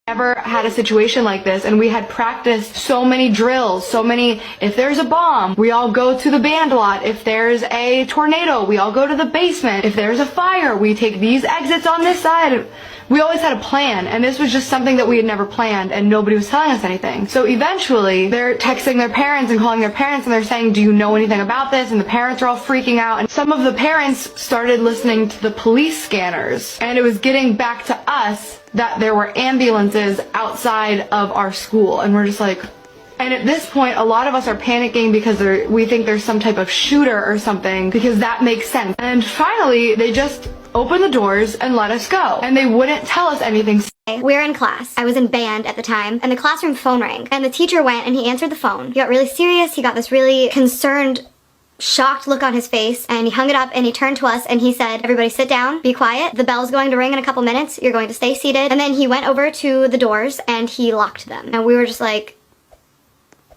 Never had a situation like this, and we had practiced so many drills, if there's a bomb, we all go to the band lot. If there's a tornado, we all go to the basement. If there's a fire, we take these exits on this side. We always had a plan, and this was just something that we had never planned, and nobody was telling us anything. So eventually, they're texting their parents and calling their parents, and they're saying, do you know anything about this? And the parents are all freaking out, and some of the parents started listening to the police scanners, and it was getting back to us that there were ambulances outside of our school, and we're just like... And at this point, a lot of us are panicking because we think there's some type of shooter or something, because that makes sense. And finally, they just opened the doors and let us go. And they wouldn't tell us anything. We were in class. I was in band at the time, and the classroom phone rang. And the teacher went and he answered the phone. He got really serious. He got this really concerned, shocked look on his face, and he hung it up and he turned to us and he said, everybody sit down, be quiet. The bell's going to ring in a couple minutes. You're going to stay seated. And then he went over to the doors and he locked them. And we were just like,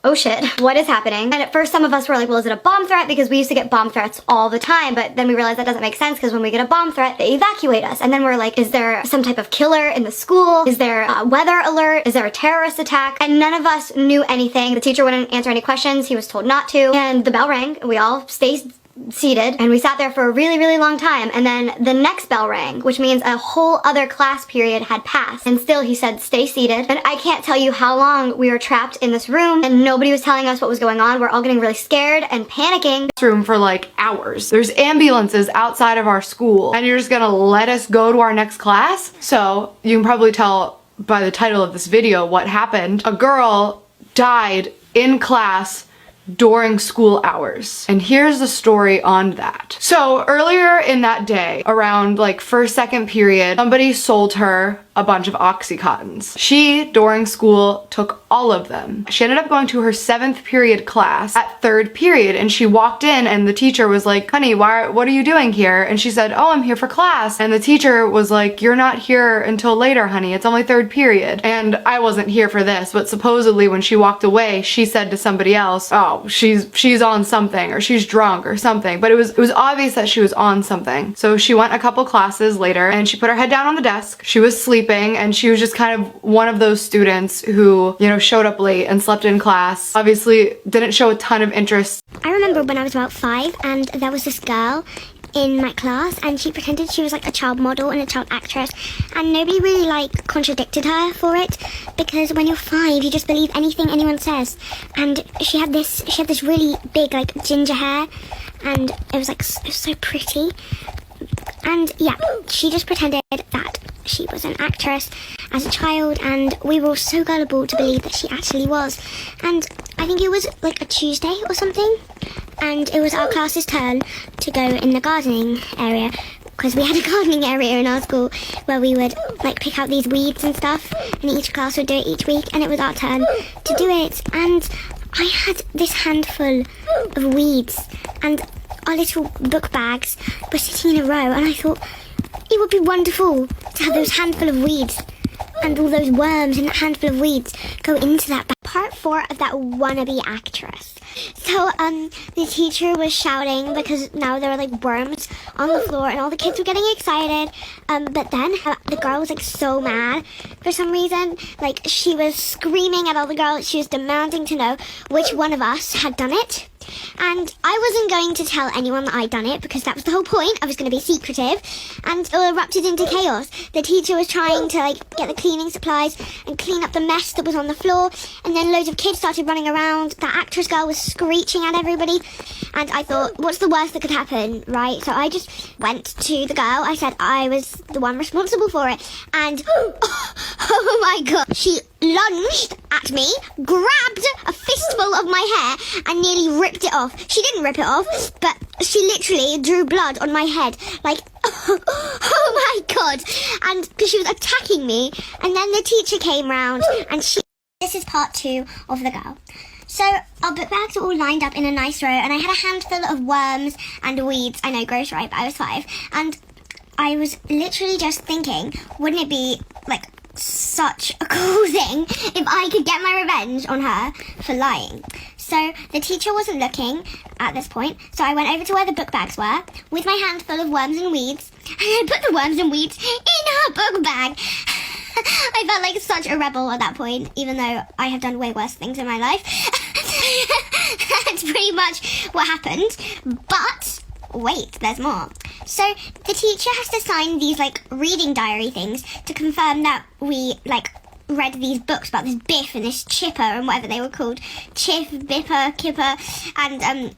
oh shit, what is happening? And at first some of us were like, well, is it a bomb threat? Because we used to get bomb threats all the time, but then we realized that doesn't make sense because when we get a bomb threat, they evacuate us. And then we're like, is there some type of killer in the school? Is there a weather alert? Is there a terrorist attack? And none of us knew anything. The teacher wouldn't answer any questions. He was told not to. And the bell rang. We all stayed seated, and we sat there for a really, really long time, and then the next bell rang, which means a whole other class period had passed, and still he said stay seated. And I can't tell you how long we were trapped in this room, and nobody was telling us what was going on. We're all getting really scared and panicking. Room for like hours. There's ambulances outside of our school, and you're just gonna let us go to our next class? So you can probably tell by the title of this video what happened. A girl died in class during school hours. And here's the story on that. So earlier in that day, around like first, second period, somebody sold her a bunch of Oxycontins. She, during school, took all of them. She ended up going to her 7th period class at 3rd period, and she walked in and the teacher was like, honey, what are you doing here? And she said, oh, I'm here for class. And the teacher was like, you're not here until later, honey. It's only 3rd period. And I wasn't here for this, but supposedly when she walked away, she said to somebody else, oh, she's on something, or she's drunk or something. But it was obvious that she was on something. So she went a couple classes later and she put her head down on the desk. She was sleeping, and she was just kind of one of those students who, you know, showed up late and slept in class. Obviously didn't show a ton of interest. I remember when I was about 5 and there was this girl in my class and she pretended she was like a child model and a child actress, and nobody really like contradicted her for it, because when you're 5 you just believe anything anyone says. And she had this really big like ginger hair, and it was so pretty. And yeah, she just pretended that she was an actress as a child, and we were so gullible to believe that she actually was. And I think it was like a Tuesday or something, and it was our class's turn to go in the gardening area, because we had a gardening area in our school where we would like pick out these weeds and stuff, and each class would do it each week, and it was our turn to do it. And I had this handful of weeds, and our little book bags were sitting in a row, and I thought it would be wonderful to have those handful of weeds and all those worms in that handful of weeds go into that bag. Part 4 of that wannabe actress. So the teacher was shouting because now there were like worms on the floor and all the kids were getting excited, but then the girl was like so mad for some reason. Like, she was screaming at all the girls. She was demanding to know which one of us had done it. And I wasn't going to tell anyone that I'd done it, because that was the whole point. I was going to be secretive, and it erupted into chaos. The teacher was trying to like get the cleaning supplies and clean up the mess that was on the floor, and then loads of kids started running around. That actress girl was screeching at everybody, and I thought, what's the worst that could happen, right? So I just went to the girl. I said I was the one responsible for it, and oh my god, she lunged at me, grabbed a fistful of my hair and nearly ripped it off. She didn't rip it off, but she literally drew blood on my head, like, oh my god, and because she was attacking me. And then the teacher came round and this is part 2 of the girl. So our book bags were all lined up in a nice row, and I had a handful of worms and weeds. I know, gross, right? But I was 5, and I was literally just thinking, wouldn't it be like such a cool thing if I could get my revenge on her for lying? So the teacher wasn't looking at this point, so I went over to where the book bags were with my handful of worms and weeds, and I put the worms and weeds in her book bag. I felt like such a rebel at that point, even though I have done way worse things in my life. That's pretty much what happened. But wait, there's more. So the teacher has to sign these like reading diary things to confirm that we like read these books about this Biff and this Chipper and whatever they were called. Chiff, Bipper, Kipper, and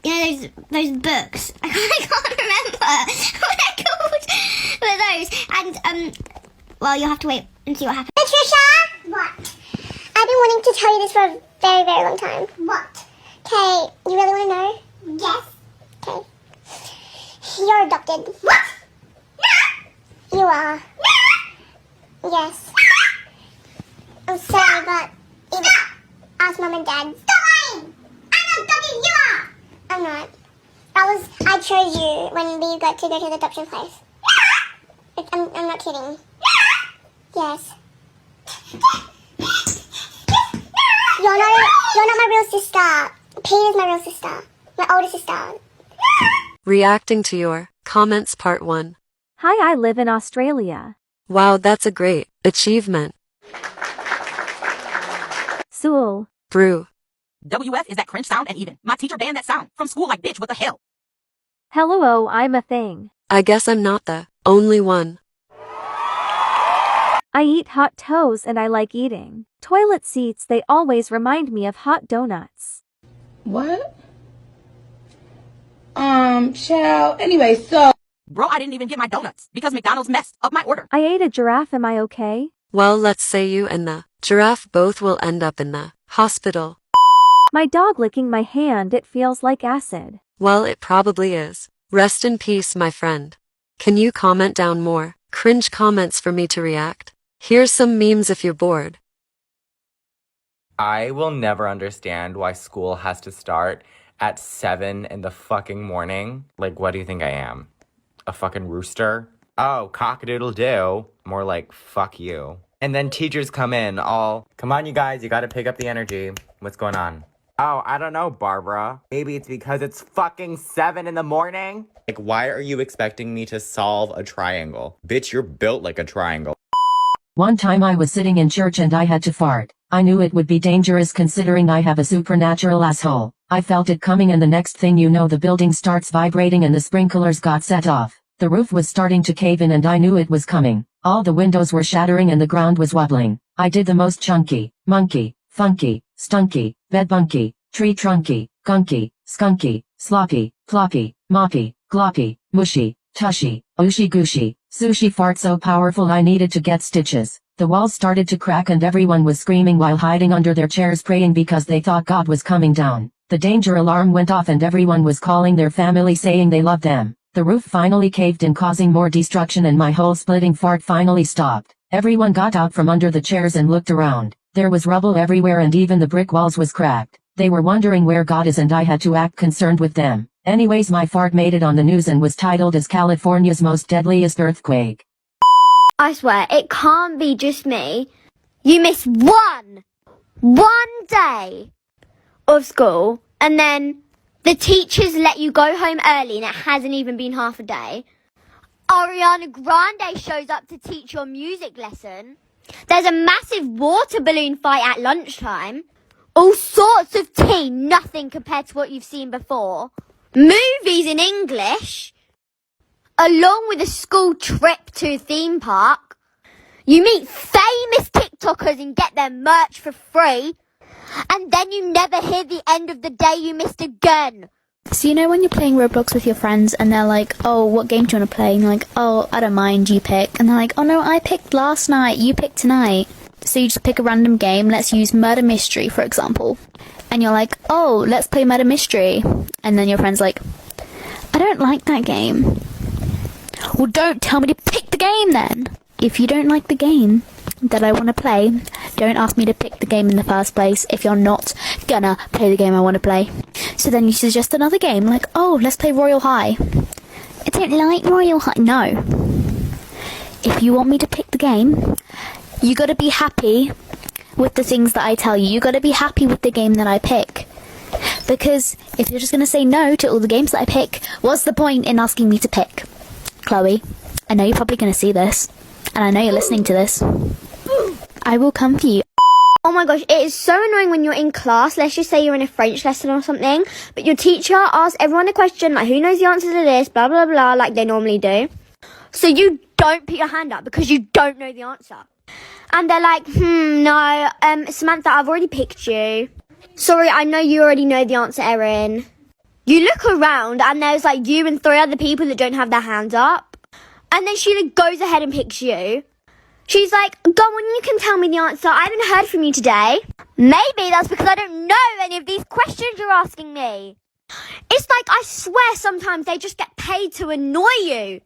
you know those books. I can't remember what they're called. But those and well, you'll have to wait and see what happens. Patricia? What? I've been wanting to tell you this for a very, very long time. What? Okay, you really want to know? Yes. Okay. You're adopted. What? No. You are. No. Yes. I'm sorry, but even ask mom and dad. Stop lying! I'm adopted, you are! I'm not. I chose you when we got to go to the adoption place. I'm not kidding. Yes. You're not my real sister. Peter's my real sister. My older sister. Reacting to your comments part 1. Hi, I live in Australia. Wow, that's a great achievement. Seoul. Brew. WF is that cringe sound and even. My teacher banned that sound from school like bitch, what the hell? Hello, oh, I'm a thing. I guess I'm not the only one. I eat hot toes and I like eating. Toilet seats, they always remind me of hot donuts. What? Child. Anyway, so. Bro, I didn't even get my donuts because McDonald's messed up my order. I ate a giraffe, am I okay? Well, let's say you and the giraffe both will end up in the hospital. My dog licking my hand, it feels like acid. Well, it probably is. Rest in peace, my friend. Can you comment down more cringe comments for me to react? Here's some memes if you're bored. I will never understand why school has to start at 7 in the fucking morning. Like, what do you think I am? A fucking rooster? Oh, cock-a-doodle-doo. More like, fuck you. And then teachers come in all, come on, you guys, you gotta pick up the energy. What's going on? Oh, I don't know, Barbara. Maybe it's because it's fucking 7 in the morning? Like, why are you expecting me to solve a triangle? Bitch, you're built like a triangle. One time I was sitting in church and I had to fart. I knew it would be dangerous considering I have a supernatural asshole. I felt it coming and the next thing you know the building starts vibrating and the sprinklers got set off. The roof was starting to cave in and I knew it was coming. All the windows were shattering and the ground was wobbling. I did the most chunky, monkey, funky, stunky, bedbunky, tree trunky, gunky, skunky, sloppy, floppy, moppy, gloppy, mushy, tushy, ooshy gooshy, sushi fart so powerful I needed to get stitches. The walls started to crack and everyone was screaming while hiding under their chairs praying because they thought God was coming down. The danger alarm went off and everyone was calling their family saying they loved them. The roof finally caved in causing more destruction and my whole splitting fart finally stopped. Everyone got out from under the chairs and looked around. There was rubble everywhere and even the brick walls was cracked. They were wondering where God is and I had to act concerned with them. Anyways, my fart made it on the news and was titled as California's most deadliest earthquake. I swear, it can't be just me. You miss one day of school and then the teachers let you go home early and it hasn't even been half a day. Ariana Grande shows up to teach your music lesson. There's a massive water balloon fight at lunchtime. All sorts of tea, nothing compared to what you've seen before. Movies in English, along with a school trip to a theme park. You meet famous TikTokers and get their merch for free. And then you never hear the end of the day you missed again. So you know when you're playing Roblox with your friends and they're like, oh, what game do you want to play? And you're like, oh, I don't mind, you pick. And they're like, oh no, I picked last night, you picked tonight. So you just pick a random game, let's use Murder Mystery, for example. And you're like, oh, let's play Murder Mystery. And then your friend's like, I don't like that game. Well, don't tell me to pick the game then. If you don't like the game that I want to play, don't ask me to pick the game in the first place if you're not gonna play the game I want to play. So then you suggest another game, like, oh, let's play Royal High. I don't like Royal High. No. If you want me to pick the game, you gotta be happy with the things that I tell you. You gotta be happy with the game that I pick. Because if you're just gonna say no to all the games that I pick, what's the point in asking me to pick? Chloe, I know you're probably gonna see this, and I know you're listening to this. I will come for you. Oh my gosh, it is so annoying when you're in class. Let's just say you're in a French lesson or something, but your teacher asks everyone a question, like, who knows the answer to this, blah, blah, blah, like they normally do. So you don't put your hand up because you don't know the answer. And they're like, no, Samantha, I've already picked you. Sorry, I know you already know the answer, Erin. You look around and there's like you and 3 other people that don't have their hands up. And then she like, goes ahead and picks you. She's like, go on, you can tell me the answer. I haven't heard from you today. Maybe that's because I don't know any of these questions you're asking me. It's like, I swear sometimes they just get paid to annoy you.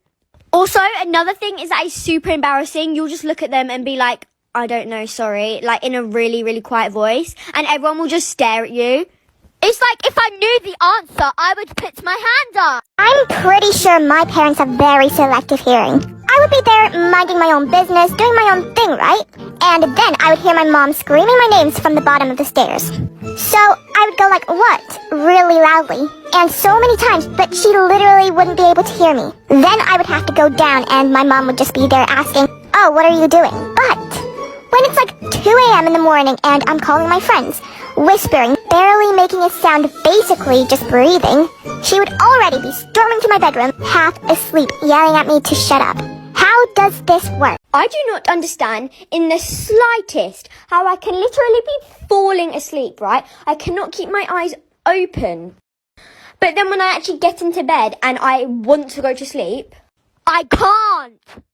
Also, another thing is that it's super embarrassing. You'll just look at them and be like, I don't know, sorry, like in a really, really quiet voice. And everyone will just stare at you. It's like, if I knew the answer, I would put my hand up. I'm pretty sure my parents have very selective hearing. I would be there minding my own business, doing my own thing, right? And then I would hear my mom screaming my names from the bottom of the stairs. So I would go like, what? Really loudly. And so many times, but she literally wouldn't be able to hear me. Then I would have to go down and my mom would just be there asking, oh, what are you doing? But when it's like 2 a.m. in the morning and I'm calling my friends, whispering, barely making a sound, basically just breathing, she would already be storming to my bedroom, half asleep, yelling at me to shut up. How does this work? I do not understand in the slightest how I can literally be falling asleep, right? I cannot keep my eyes open. But then when I actually get into bed and I want to go to sleep, I can't.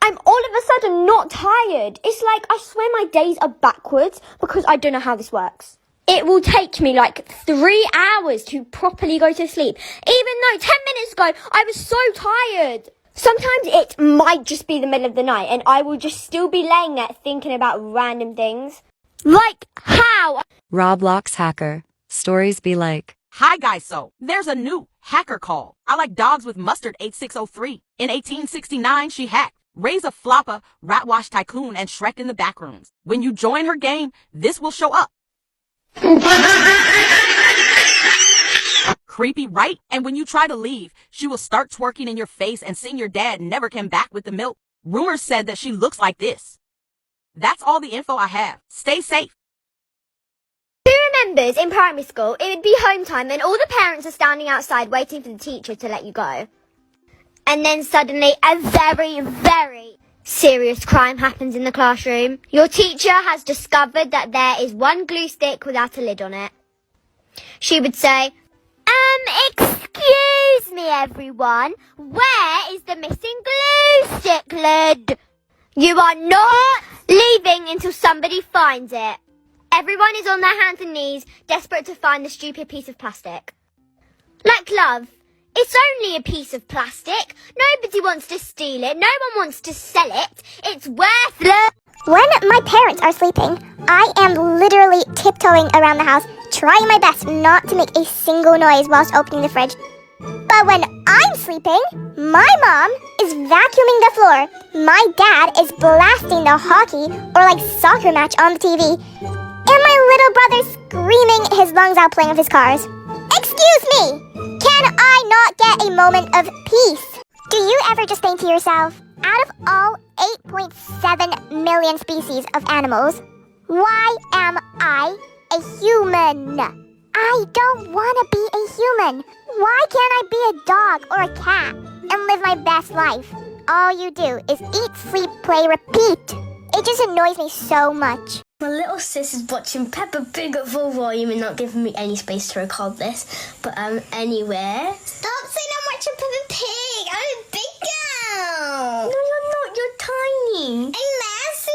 I'm all of a sudden not tired. It's like I swear my days are backwards because I don't know how this works. It will take me like 3 hours to properly go to sleep, even though 10 minutes ago I was so tired. Sometimes it might just be the middle of the night and I will just still be laying there thinking about random things. Like how? Roblox hacker. Stories be like. Hi guys, so there's a new hacker call. I like dogs with mustard 8603. In 1869, she hacked Raise a Flopper, Ratwash Tycoon, and Shrek in the Backrooms. When you join her game, this will show up. Creepy, right? And when you try to leave, she will start twerking in your face and sing your dad never came back with the milk. Rumors said that she looks like this. That's all the info I have. Stay safe. Who remembers in primary school, it would be home time and all the parents are standing outside waiting for the teacher to let you go. And then suddenly a very, very serious crime happens in the classroom. Your teacher has discovered that there is one glue stick without a lid on it. She would say, excuse me everyone, where is the missing glue stick lid? You are not leaving until somebody finds it. Everyone is on their hands and knees, desperate to find the stupid piece of plastic. Like love. It's only a piece of plastic. Nobody wants to steal it. No one wants to sell it. It's worthless. When my parents are sleeping, I am literally tiptoeing around the house, trying my best not to make a single noise whilst opening the fridge. But when I'm sleeping, my mom is vacuuming the floor, my dad is blasting the hockey or like soccer match on the TV, and my little brother's screaming his lungs out playing with his cars. Excuse me! Can I not get a moment of peace? Do you ever just think to yourself, out of all 8.7 million species of animals, why am I a human? I don't want to be a human. Why can't I be a dog or a cat and live my best life? All you do is eat, sleep, play, repeat. It just annoys me so much. My little sis is watching Peppa Pig at full volume and not giving me any space to record this. But anyway. Stop saying I'm watching Peppa Pig. I'm a big girl. No, you're not. You're tiny. I'm massive.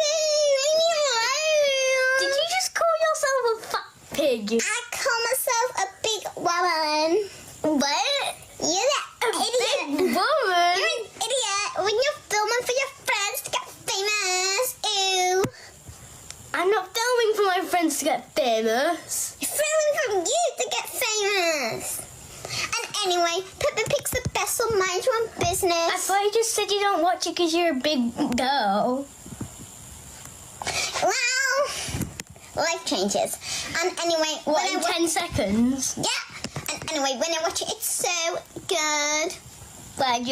Leave me alone. Did you just call yourself a fat pig? I call myself a big woman. What? You're an idiot. Big woman? You're an idiot when you're filming for your friends to get famous. Ew. I'm not filming for my friends to get famous. You're filming for you to get famous. And anyway, Peppa Pig's the best, so mind your own business. I thought you just said you don't watch it because you're a big girl. Well, life changes. And anyway, what, in 10 seconds? Yeah. And anyway, when I watch it, it's so good. Like,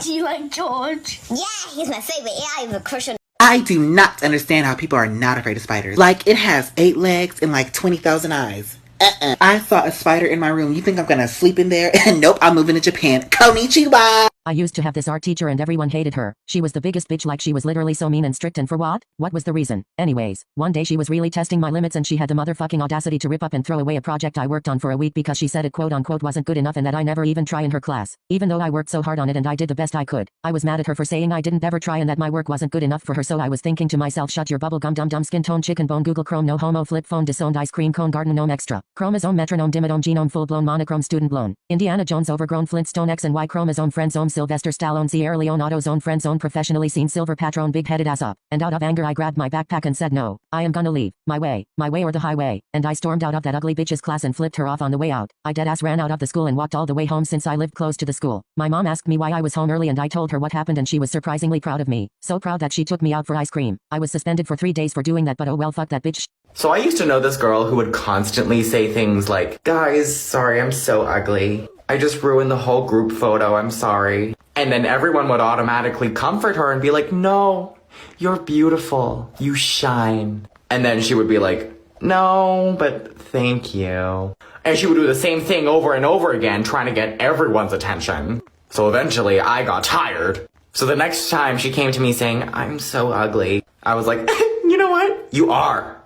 do you like George? Yeah, he's my favorite. Yeah, I have a crush on. I do not understand how people are not afraid of spiders. Like, it has 8 legs and like 20,000 eyes. I saw a spider in my room. You think I'm gonna sleep in there? Nope, I'm moving to Japan. Konnichiwa! I used to have this art teacher and everyone hated her. She was the biggest bitch, like she was literally so mean and strict, and for what? What was the reason? Anyways, one day she was really testing my limits and she had the motherfucking audacity to rip up and throw away a project I worked on for a week because she said it quote unquote wasn't good enough and that I never even try in her class. Even though I worked so hard on it and I did the best I could. I was mad at her for saying I didn't ever try and that my work wasn't good enough for her, so I was thinking to myself, shut your bubblegum dum dum skin tone chicken bone Google Chrome no homo flip phone disowned ice cream cone garden gnome extra. Chromosome metronome dimidome genome full blown monochrome student blown. Indiana Jones overgrown Flintstone X and Y chromosome friendzone Sylvester Stallone Sierra Leone AutoZone friendzone professionally seen silver patron big headed ass up. And out of anger I grabbed my backpack and said no, I am gonna leave. My way or the highway. And I stormed out of that ugly bitch's class and flipped her off on the way out. I deadass ran out of the school and walked all the way home since I lived close to the school. My mom asked me why I was home early and I told her what happened and she was surprisingly proud of me. So proud that she took me out for ice cream. I was suspended for 3 days for doing that, but oh well, fuck that bitch. So I used to know this girl who would constantly say things like, guys, sorry, I'm so ugly. I just ruined the whole group photo, I'm sorry. And then everyone would automatically comfort her and be like, no, you're beautiful, you shine. And then she would be like, no, but thank you. And she would do the same thing over and over again, trying to get everyone's attention. So eventually I got tired. So the next time she came to me saying, I'm so ugly, I was like, you know what? You are.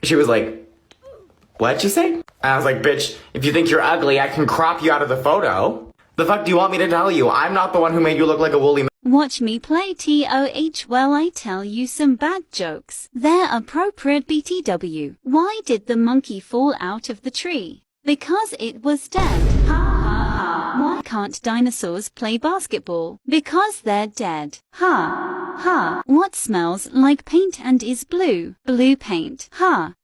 She was like, what'd you say? And I was like, bitch, if you think you're ugly, I can crop you out of the photo. The fuck do you want me to tell you? I'm not the one who made you look like a woolly. Watch me play TOH while I tell you some bad jokes. They're appropriate BTW. Why did the monkey fall out of the tree? Because it was dead. Ha ha ha. Why can't dinosaurs play basketball? Because they're dead. Ha ha. What smells like paint and is blue? Blue paint. Ha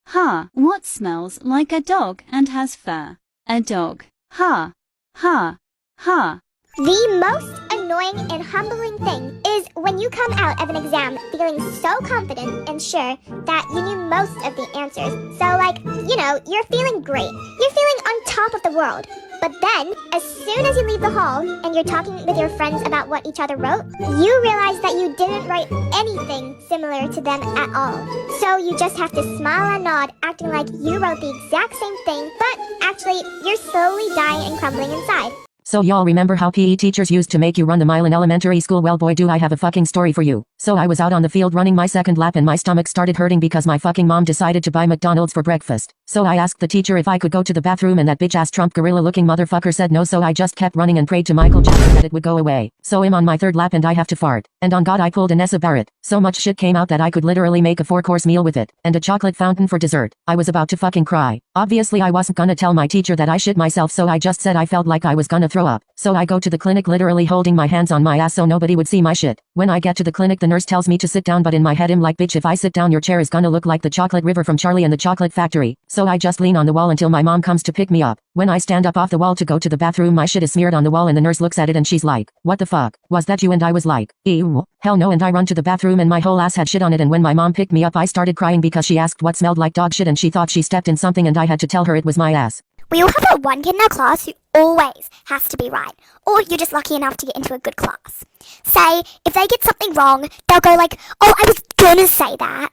ha. What smells like a dog and has fur? A dog. Ha ha ha. The most annoying and humbling thing is when you come out of an exam feeling so confident and sure that you knew most of the answers. So like, you know, you're feeling great. You're feeling on top of the world. But then, as soon as you leave the hall and you're talking with your friends about what each other wrote, you realize that you didn't write anything similar to them at all. So you just have to smile and nod, acting like you wrote the exact same thing, but actually, you're slowly dying and crumbling inside. So y'all remember how PE teachers used to make you run the mile in elementary school? Well boy, do I have a fucking story for you. So I was out on the field running my second lap and my stomach started hurting because my fucking mom decided to buy McDonald's for breakfast. So I asked the teacher if I could go to the bathroom and that bitch ass Trump gorilla looking motherfucker said no, so I just kept running and prayed to Michael Jackson that it would go away. So I'm on my third lap and I have to fart. And on God I pulled a Nessa Barrett. So much shit came out that I could literally make a 4-course meal with it. And a chocolate fountain for dessert. I was about to fucking cry. Obviously I wasn't gonna tell my teacher that I shit myself, so I just said I felt like I was gonna throw up. So I go to the clinic literally holding my hands on my ass so nobody would see my shit. When I get to the clinic the nurse tells me to sit down, but in my head I'm like, bitch, if I sit down your chair is gonna look like the chocolate river from Charlie and the Chocolate Factory. So I just lean on the wall until my mom comes to pick me up. When I stand up off the wall to go to the bathroom my shit is smeared on the wall and the nurse looks at it and she's like, what the fuck? Was that you? And I was like, ew, hell no, and I run to the bathroom and my whole ass had shit on it, and when my mom picked me up I started crying because she asked what smelled like dog shit and she thought she stepped in something and I had to tell her it was my ass. We all have that one kid in our class who always has to be right, or you're just lucky enough to get into a good class. Say, if they get something wrong, they'll go like, oh, I was gonna say that.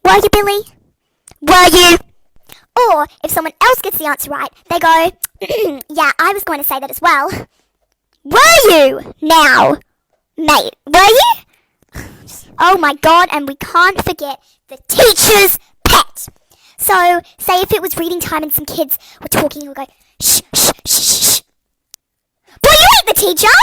Were you, Billy? Were you? Or, if someone else gets the answer right, they go, yeah, I was going to say that as well. Were you? Now, mate, were you? Oh my god, and we can't forget the teacher's pet. So, say if it was reading time and some kids were talking, you'll go, shh, shh, shh, shh. Boy, you ain't the teacher!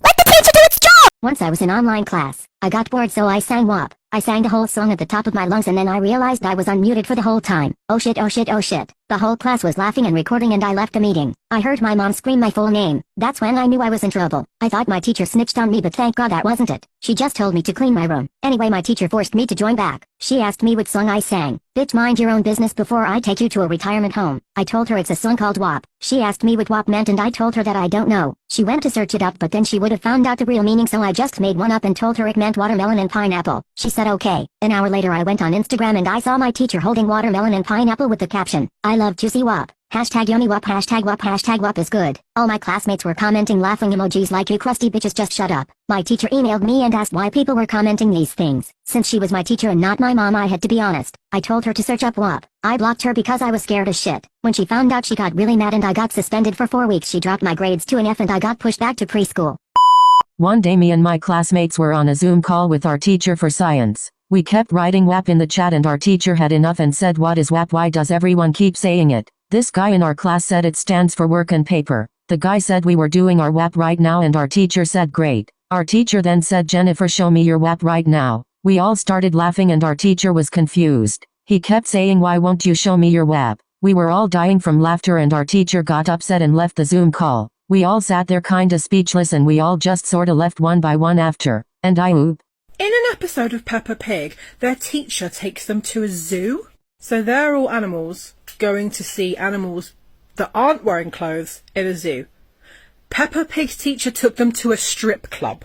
Let the teacher do its job! Once I was in online class. I got bored so I sang WAP. I sang the whole song at the top of my lungs and then I realized I was unmuted for the whole time. Oh shit, oh shit, oh shit. The whole class was laughing and recording and I left the meeting. I heard my mom scream my full name. That's when I knew I was in trouble. I thought my teacher snitched on me, but thank God that wasn't it. She just told me to clean my room. Anyway, my teacher forced me to join back. She asked me what song I sang. Bitch, mind your own business before I take you to a retirement home. I told her it's a song called WAP. She asked me what WAP meant and I told her that I don't know. She went to search it up, but then she would have found out the real meaning, so I just made one up and told her it meant watermelon and pineapple. She said okay. An hour later I went on Instagram and I saw my teacher holding watermelon and pineapple with the caption, I love juicy WAP. Hashtag yummy wup, hashtag wup is good. All my classmates were commenting laughing emojis like you crusty bitches just shut up. My teacher emailed me and asked why people were commenting these things. Since she was my teacher and not my mom, I had to be honest. I told her to search up wup. I blocked her because I was scared as shit. When she found out, she got really mad and I got suspended for 4 weeks. She dropped my grades to an F and I got pushed back to preschool. One day me and my classmates were on a Zoom call with our teacher for science. We kept writing WAP in the chat and our teacher had enough and said, "What is WAP? Why does everyone keep saying it?" This guy in our class said it stands for work and paper. The guy said we were doing our WAP right now and our teacher said great. Our teacher then said, "Jennifer, show me your WAP right now." We all started laughing and our teacher was confused. He kept saying, "Why won't you show me your WAP?" We were all dying from laughter and our teacher got upset and left the Zoom call. We all sat there kinda speechless and we all just sorta left one by one after. And oop. In an episode of Peppa Pig, their teacher takes them to a zoo. So they're all animals going to see animals that aren't wearing clothes in a zoo. Peppa Pig's teacher took them to a strip club.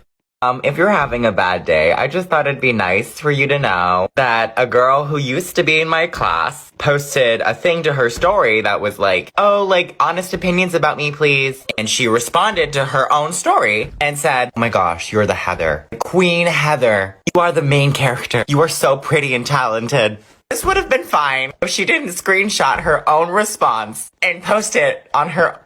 If you're having a bad day, I just thought it'd be nice for you to know that a girl who used to be in my class posted a thing to her story that was like, "Oh, like, honest opinions about me, please." And she responded to her own story and said, "Oh my gosh, you're the Heather. Queen Heather. You are the main character. You are so pretty and talented." This would have been fine if she didn't screenshot her own response and post it on her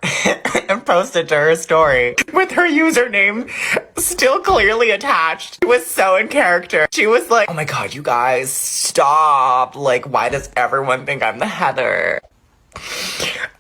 and post it to her story with her username still clearly attached. It was so in character. She was like, "Oh my god, you guys, stop. Like, why does everyone think I'm the Heather?"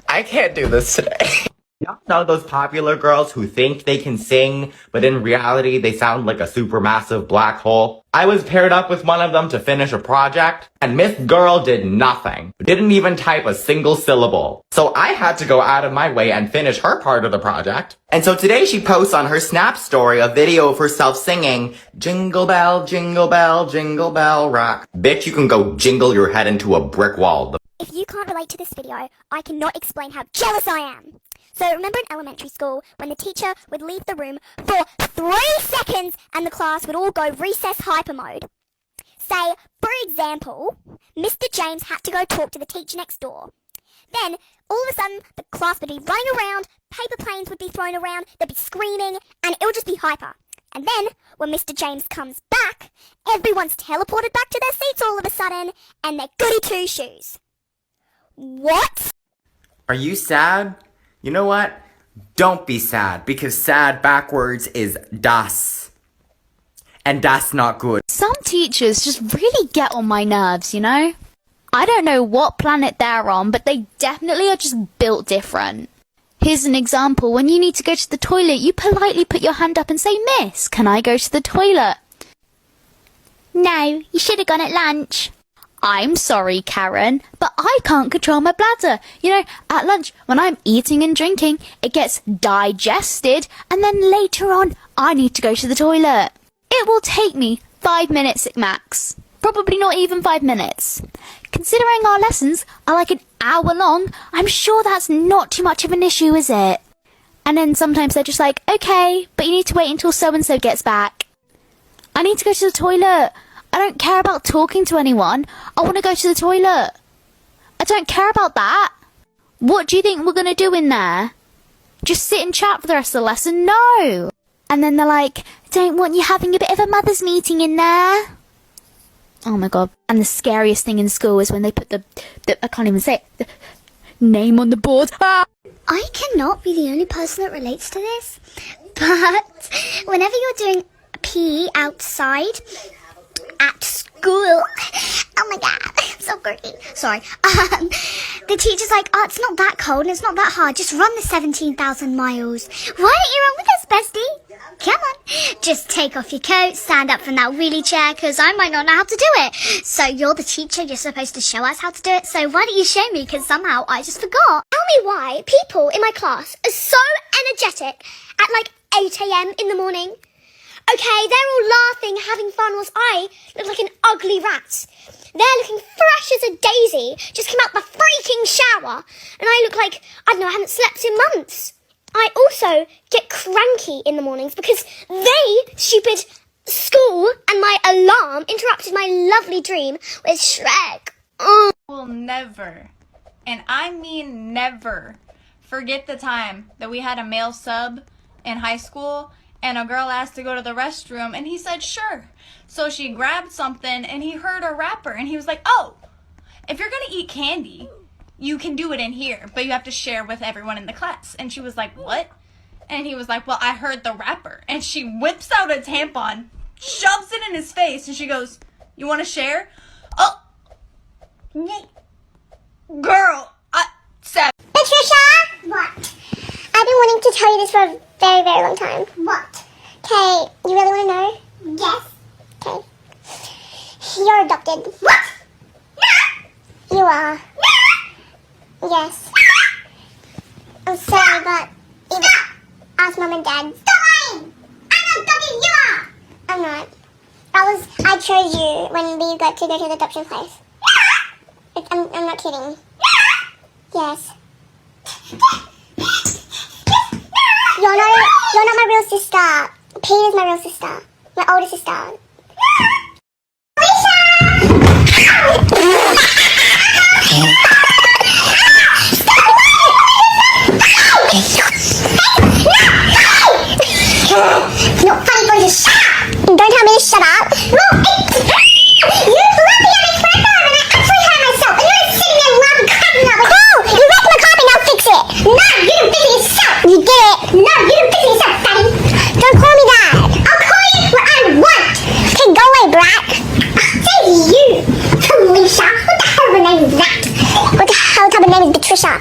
I can't do this today. Y'all know those popular girls who think they can sing, but in reality they sound like a supermassive black hole? I was paired up with one of them to finish a project, and Miss Girl did nothing. Didn't even type a single syllable. So I had to go out of my way and finish her part of the project. And so today she posts on her Snap story a video of herself singing, "Jingle bell, jingle bell, jingle bell rock." Bitch, you can go jingle your head into a brick wall. If you can't relate to this video, I cannot explain how jealous I am. So remember in elementary school when the teacher would leave the room for 3 seconds and the class would all go recess hyper mode? Say, for example, Mr. James had to go talk to the teacher next door. Then, all of a sudden, the class would be running around, paper planes would be thrown around, they'd be screaming, and it would just be hyper. And then, when Mr. James comes back, everyone's teleported back to their seats all of a sudden, and they're goody two-shoes. What? Are you sad? You know what? Don't be sad, because sad backwards is das. And that's not good. Some teachers just really get on my nerves, you know? I don't know what planet they're on, but they definitely are just built different. Here's an example. When you need to go to the toilet, you politely put your hand up and say, "Miss, can I go to the toilet?" "No, you should have gone at lunch." "I'm sorry, Karen, but I can't control my bladder. You know, at lunch, when I'm eating and drinking, it gets digested, and then later on, I need to go to the toilet. It will take me 5 minutes at max. Probably not even 5 minutes. Considering our lessons are like an hour long, I'm sure that's not too much of an issue, is it?" And then sometimes they're just like, "Okay, but you need to wait until so-and-so gets back. I need to go to the toilet. I don't care about talking to anyone. I want to go to the toilet. I don't care about that. What do you think we're going to do in there? Just sit and chat for the rest of the lesson? No." And then they're like, "Don't want you having a bit of a mother's meeting in there." Oh my god. And the scariest thing in school is when they put the I can't even say it, the name on the board. Ah! I cannot be the only person that relates to this, but whenever you're doing PE outside at school, oh my god, so girly. Sorry. The teacher's like, "Oh, it's not that cold and it's not that hard. Just run the 17,000 miles. Why don't you run with us, bestie? Come on. Just take off your coat, stand up from that wheelie chair, because I might not know how to do it. So you're the teacher, you're supposed to show us how to do it, so why don't you show me, because somehow I just forgot." Tell me why people in my class are so energetic at like 8 a.m. in the morning. Okay, they're all laughing, having fun, whilst I look like an ugly rat. They're looking fresh as a daisy, just came out the freaking shower, and I look like, I don't know, I haven't slept in months. I also get cranky in the mornings because stupid school and my alarm interrupted my lovely dream with Shrek. Will never, And I mean never forget the time that we had a male sub in high school and a girl asked to go to the restroom and he said sure. So she grabbed something and he heard a rapper and he was like, oh, if you're gonna eat candy, you can do it in here, but you have to share with everyone in the class. And she was like, what? And he was like, well, I heard the rapper. And she whips out a tampon, shoves it in his face, and she goes, you want to share? Oh, girl, Seth. Patricia! What? I've been wanting to tell you this for a very, very long time. What? Okay, you really want to know? Yes. Okay. You're adopted. What? No! You are. No! Yes. I'm sorry, but even ask mom and dad. Stop lying! I'm adopted, you are! I'm not. I chose you when we got to go to the adoption place. I'm not kidding. Yes. You're not my real sister. Pete is my real sister. My older sister. You're funny for just shut up! Don't tell me to shut up! No, you left me on my platform and I actually hurt myself and you're just sitting there laughing, cracking up. No! You wrecked my carpet, now fix it! No! You didn't fix it yourself! You did it! No! You didn't fix it yourself, Daddy! Don't call me that! I'll call you what I want! Okay, go away, brat! Say you! Felicia! What the hell of a name is that? What the hell type of name is Patricia?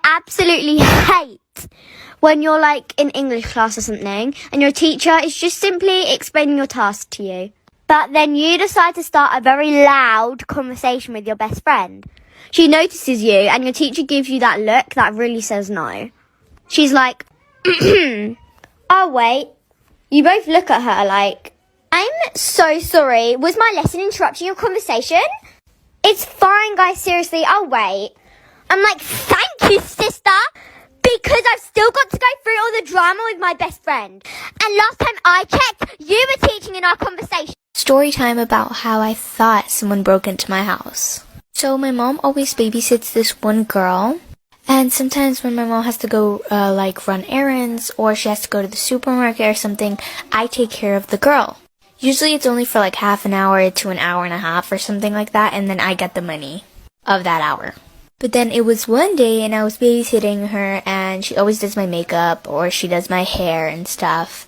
Absolutely hate when you're like in English class or something and your teacher is just simply explaining your task to you. But then you decide to start a very loud conversation with your best friend. She notices you and your teacher gives you that look that really says no. She's like, oh wait. You both look at her like, I'm so sorry. Was my lesson interrupting your conversation? It's fine, guys, seriously, I'll wait. I'm like, thank you, sister, because I've still got to go through all the drama with my best friend. And last time I checked, you were teaching in our conversation. Story time about how I thought someone broke into my house. So my mom always babysits this one girl. And sometimes when my mom has to go run errands or she has to go to the supermarket or something, I take care of the girl. Usually it's only for like half an hour to an hour and a half or something like that, and then I get the money of that hour. But then it was one day and I was babysitting her and she always does my makeup or she does my hair and stuff.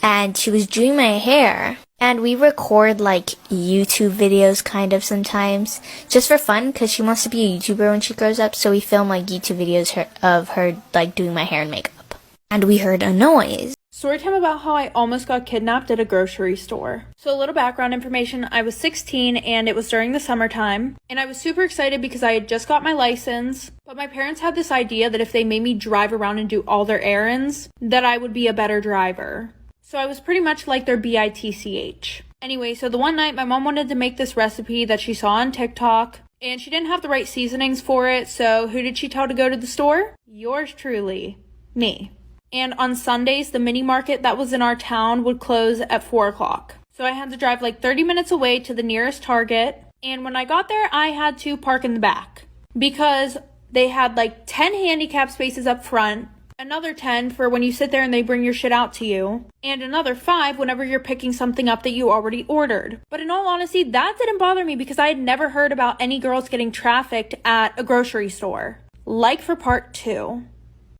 And she was doing my hair. And we record like YouTube videos kind of sometimes just for fun because she wants to be a YouTuber when she grows up. So we film like YouTube videos of her like doing my hair and makeup. And we heard a noise. Story time about how I almost got kidnapped at a grocery store. So a little background information, I was 16 and it was during the summertime. And I was super excited because I had just got my license. But my parents had this idea that if they made me drive around and do all their errands, that I would be a better driver. So I was pretty much like their BITCH. Anyway, so the one night my mom wanted to make this recipe that she saw on TikTok. And she didn't have the right seasonings for it. So who did she tell to go to the store? Yours truly, me. And on Sundays, the mini market that was in our town would close at 4 o'clock. So I had to drive like 30 minutes away to the nearest Target. And when I got there, I had to park in the back because they had like 10 handicap spaces up front, another 10 for when you sit there and they bring your shit out to you, and another 5 whenever you're picking something up that you already ordered. But in all honesty, that didn't bother me because I had never heard about any girls getting trafficked at a grocery store. Like for part 2.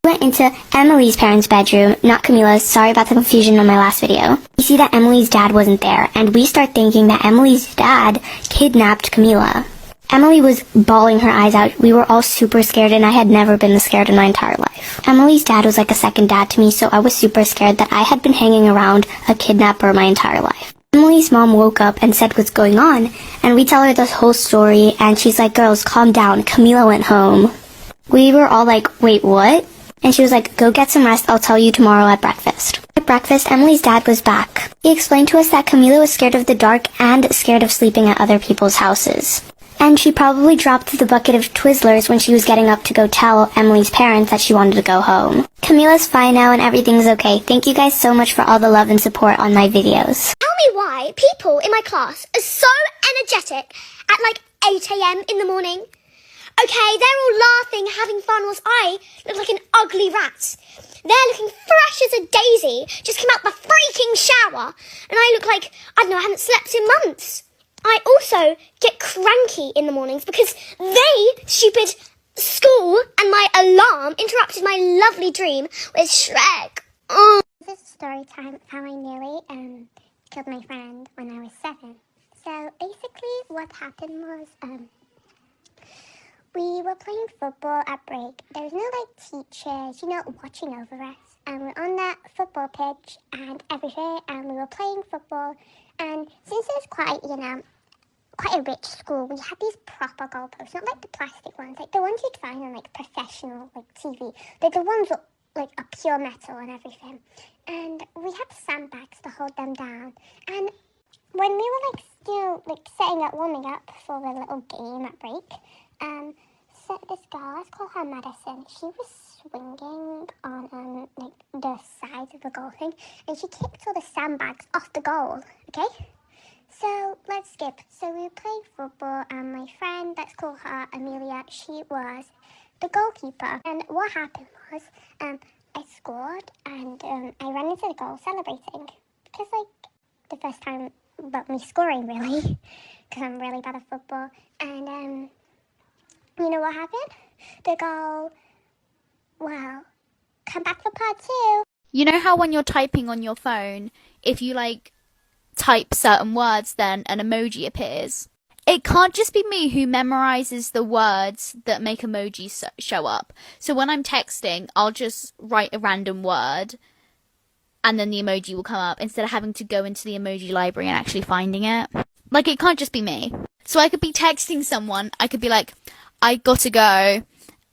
Went into Emily's parents' bedroom, not Camila's. Sorry about the confusion on my last video. We see that Emily's dad wasn't there, and we start thinking that Emily's dad kidnapped Camila. Emily was bawling her eyes out. We were all super scared, and I had never been this scared in my entire life. Emily's dad was like a second dad to me, so I was super scared that I had been hanging around a kidnapper my entire life. Emily's mom woke up and said what's going on, and we tell her this whole story, and she's like, girls, calm down. Camila went home. We were all like, wait, what? And she was like, go get some rest, I'll tell you tomorrow at breakfast. At breakfast, Emily's dad was back. He explained to us that Camila was scared of the dark and scared of sleeping at other people's houses. And she probably dropped the bucket of Twizzlers when she was getting up to go tell Emily's parents that she wanted to go home. Camila's fine now and everything's okay. Thank you guys so much for all the love and support on my videos. Tell me why people in my class are so energetic at like 8 a.m. in the morning. Okay, they're all laughing, having fun, whilst I look like an ugly rat. They're looking fresh as a daisy, just came out the freaking shower, and I look like, I don't know, I haven't slept in months. I also get cranky in the mornings because stupid school and my alarm interrupted my lovely dream with Shrek. Oh. This is a story time of how I nearly killed my friend when I was 7. So basically what happened was we were playing football at break. There was no teachers, watching over us. And we're on that football pitch and everything, and we were playing football. And since it was quite a rich school, we had these proper goalposts, not like the plastic ones, like the ones you'd find on professional TV. They're the ones that are pure metal and everything. And we had sandbags to hold them down. And when we were still setting up, warming up for a little game at break, so this girl, let's call her Madison, she was swinging on the sides of the goal thing, and she kicked all the sandbags off the goal, okay? So let's skip. So we were playing football, and my friend, let's call her Amelia, she was the goalkeeper. And what happened was, I scored, and I ran into the goal celebrating, because the first time about me scoring, really, because I'm really bad at football. And you know what happened? The goal, well, come back for part 2. You know how when you're typing on your phone, if you type certain words, then an emoji appears? It can't just be me who memorizes the words that make emojis show up. So when I'm texting, I'll just write a random word and then the emoji will come up instead of having to go into the emoji library and actually finding it. It can't just be me. So I could be texting someone, I could be like, I gotta go,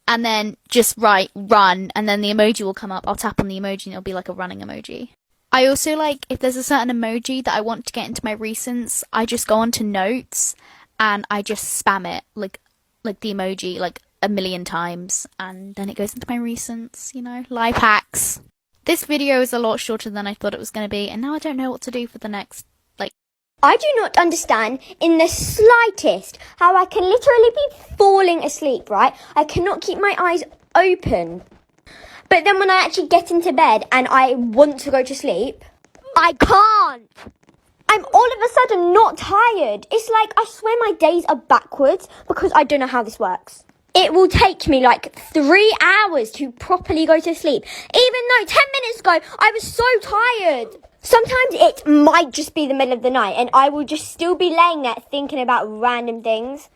and then just write run, and then the emoji will come up. I'll tap on the emoji and it'll be like a running emoji. I also if there's a certain emoji that I want to get into my recents, I just go onto notes and I just spam it like the emoji a million times, and then it goes into my recents, life hacks. This video is a lot shorter than I thought it was going to be, and now I don't know what to do for the next I do not understand in the slightest how I can literally be falling asleep, right? I cannot keep my eyes open. But then when I actually get into bed and I want to go to sleep, I can't. I'm all of a sudden not tired. It's I swear my days are backwards because I don't know how this works. It will take me 3 hours to properly go to sleep, even though 10 minutes ago I was so tired. Sometimes it might just be the middle of the night and I will just still be laying there thinking about random things.